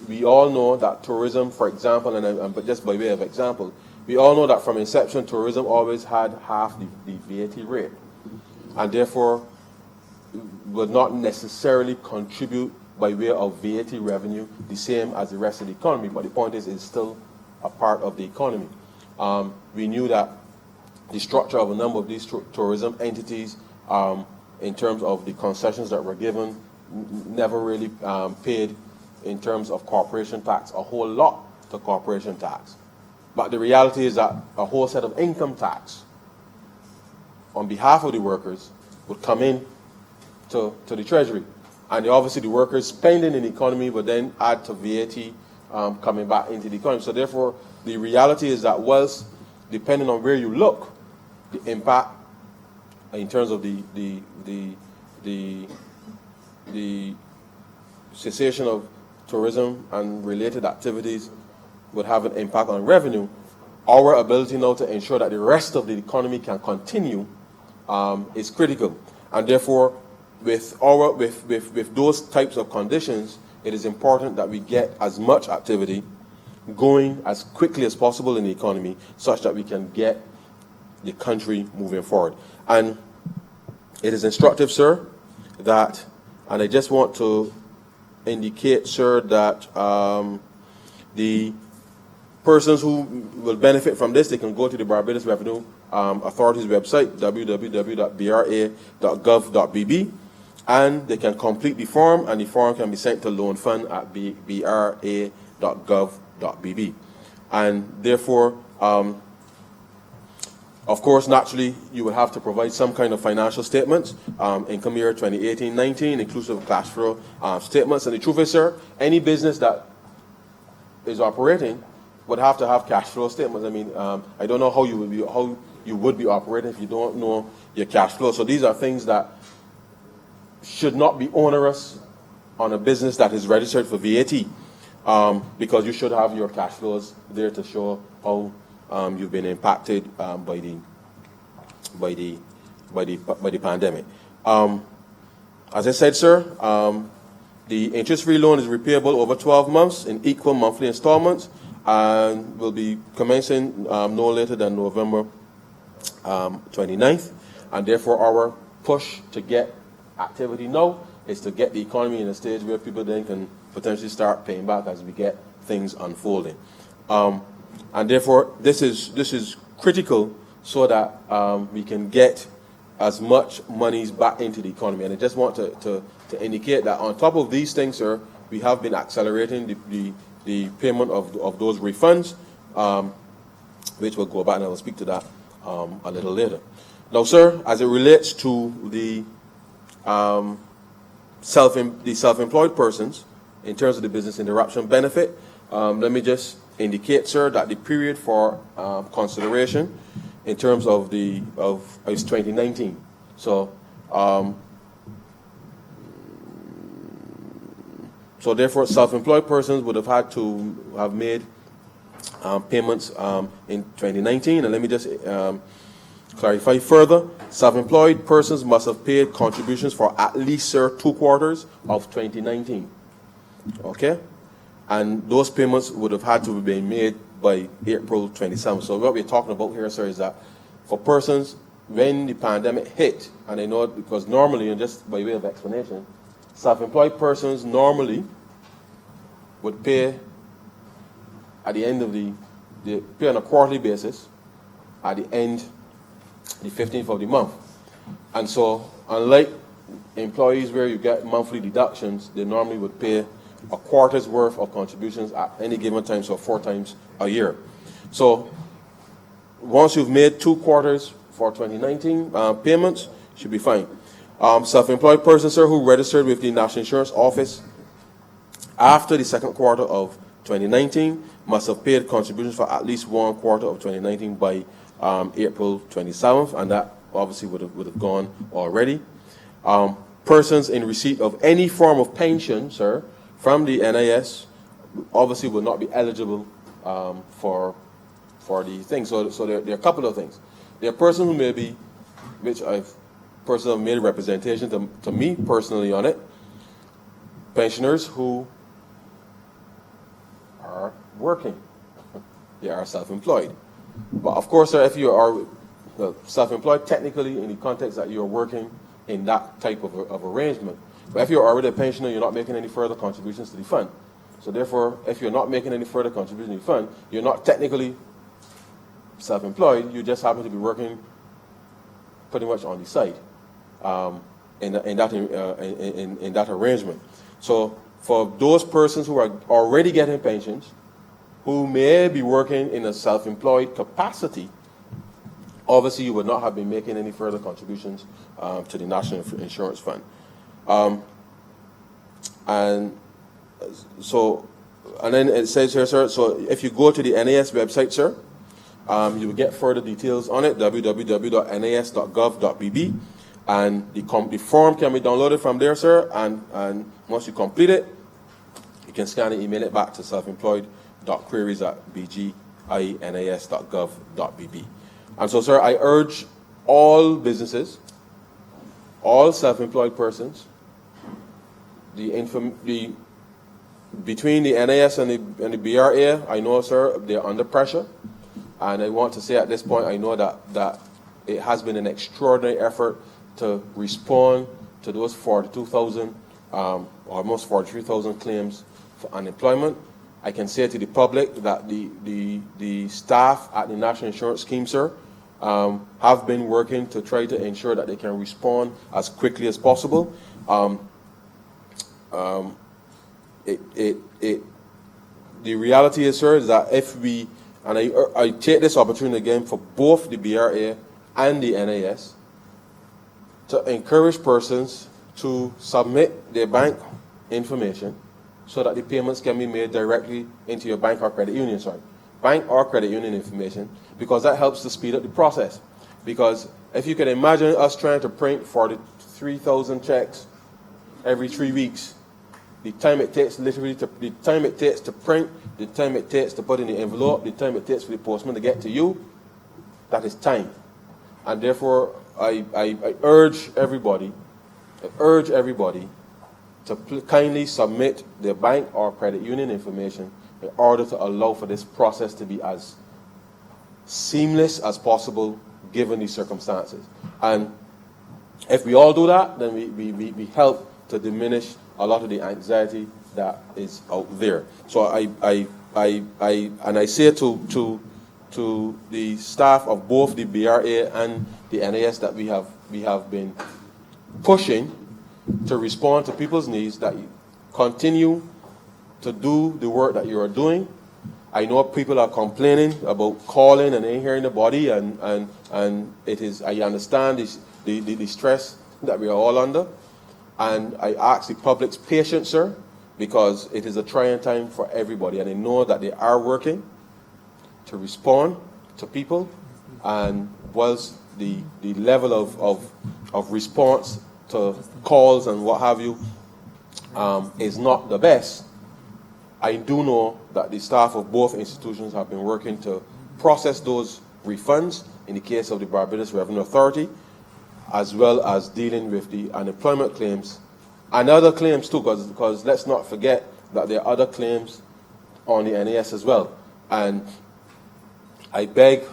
we all know that tourism, for example, but just by way of example, we all know that from inception, tourism always had half the VAT rate, and therefore will not necessarily contribute by way of VAT revenue the same as the rest of the economy. But the point is, it's still a part of the economy. We knew that the structure of a number of these tourism entities, in terms of the concessions that were given, never really paid in terms of corporation tax a whole lot to corporation tax. But the reality is that a whole set of income tax on behalf of the workers would come in to the treasury. And obviously the workers spending in the economy would then add to VAT coming back into the economy. So therefore, the reality is that whilst, depending on where you look, the impact in terms of the cessation of tourism and related activities would have an impact on revenue, our ability now to ensure that the rest of the economy can continue is critical. And therefore, with those types of conditions, it is important that we get as much activity going as quickly as possible in the economy, such that we can get the country moving forward. And it is instructive, sir, that, and I just want to indicate, sir, that the persons who will benefit from this, they can go to the Barbados Revenue Authority's website, www.bra.gov.bb, and they can complete the form, and the form can be sent to loan fund at bra.gov.bb. And therefore, of course, naturally, you will have to provide some kind of financial statements, income year 2018-19, inclusive of cash flow statements. And the truth is, sir, any business that is operating would have to have cash flow statements. I mean, I don't know how you would be operating if you don't know your cash flow. So these are things that should not be onerous on a business that is registered for VAT, because you should have your cash flows there to show how you've been impacted by the pandemic. As I said, sir, the interest-free loan is repayable over 12 months in equal monthly installments, and will be commencing no later than November 29th. And therefore, our push to get activity now is to get the economy in a stage where people then can potentially start paying back as we get things unfolding. And therefore, this is critical so that we can get as much monies back into the economy. And I just want to indicate that on top of these things, sir, we have been accelerating the payment of those refunds, which will go back, and I will speak to that a little later. Now, sir, as it relates to the self-employed persons, in terms of the business interruption benefit, let me just indicate, sir, that the period for consideration in terms of is 2019. So, so therefore, self-employed persons would have had to have made payments in 2019. And let me just clarify further. Self-employed persons must have paid contributions for at least, sir, 2 quarters of 2019. Okay? And those payments would have had to have been made by April 27th. So what we're talking about here, sir, is that for persons, when the pandemic hit, and I know it because normally, and just by way of explanation, self-employed persons normally would pay at the end of they pay on a quarterly basis at the end, the 15th of the month. And so, unlike employees where you get monthly deductions, they normally would pay a quarter's worth of contributions at any given time, so 4 times a year. So once you've made 2 quarters for 2019 payments, should be fine. Self-employed persons, sir, who registered with the National Insurance Office after the 2nd quarter of 2019 must have paid contributions for at least 1 quarter of 2019 by April 27th, and that obviously would have gone already. Persons in receipt of any form of pension, sir, from the NIS obviously will not be eligible for the thing. So there are a couple of things. There are persons who may be, which I've personally made a representation to me personally on it, pensioners who are working. They are self-employed. But of course, sir, if you are self-employed, technically in the context that you're working in that type of arrangement. But if you're already a pensioner, you're not making any further contributions to the fund. So therefore, if you're not making any further contributions to the fund, you're not technically self-employed, you just happen to be working pretty much on the side in that arrangement. So for those persons who are already getting pensions, who may be working in a self-employed capacity, obviously you would not have been making any further contributions to the National Insurance Fund. And then it says here, sir, so if you go to the NAS website, sir, you will get further details on it, www.nas.gov.bb, and the form can be downloaded from there, sir, and once you complete it, you can scan and email it back to self-employed.queries@bginas.gov.bb. And so, sir, I urge all businesses, all self-employed persons, between the NAS and the BRA, I know, sir, they're under pressure. And I want to say at this point, I know that it has been an extraordinary effort to respond to those 42,000, almost 43,000 claims for unemployment. I can say to the public that the staff at the National Insurance Scheme, sir, have been working to try to ensure that they can respond as quickly as possible. The reality is, sir, is that if we, and I take this opportunity again for both the BRA and the NAS to encourage persons to submit their bank information so that the payments can be made directly into your bank or credit union, bank or credit union information, because that helps to speed up the process. Because if you can imagine us trying to print 43,000 checks every 3 weeks, the time it takes to print, the time it takes to put in the envelope, the time it takes for the postman to get to you, that is time. And therefore, I urge everybody to kindly submit their bank or credit union information in order to allow for this process to be as seamless as possible given the circumstances. And if we all do that, then we help to diminish a lot of the anxiety that is out there. So I say to the staff of both the BRA and the NAS that we have been pushing to respond to people's needs, that you continue to do the work that you are doing. I know people are complaining about calling and ain't hearing the body, and it is, I understand the stress that we are all under. And I ask the public's patience, sir, because it is a trying time for everybody. And I know that they are working to respond to people. And whilst the level of response to calls and what have you is not the best, I do know that the staff of both institutions have been working to process those refunds in the case of the Barbados Revenue Authority, as well as dealing with the unemployment claims and other claims too, because let's not forget that there are other claims on the NAS as well. And I beg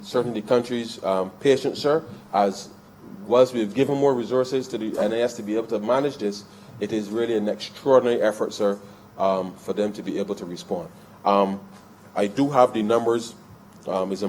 certainly the country's patience, sir, as whilst we've given more resources to the NAS to be able to manage this, it is really an extraordinary effort, sir, for them to be able to respond. I do have the numbers, is in my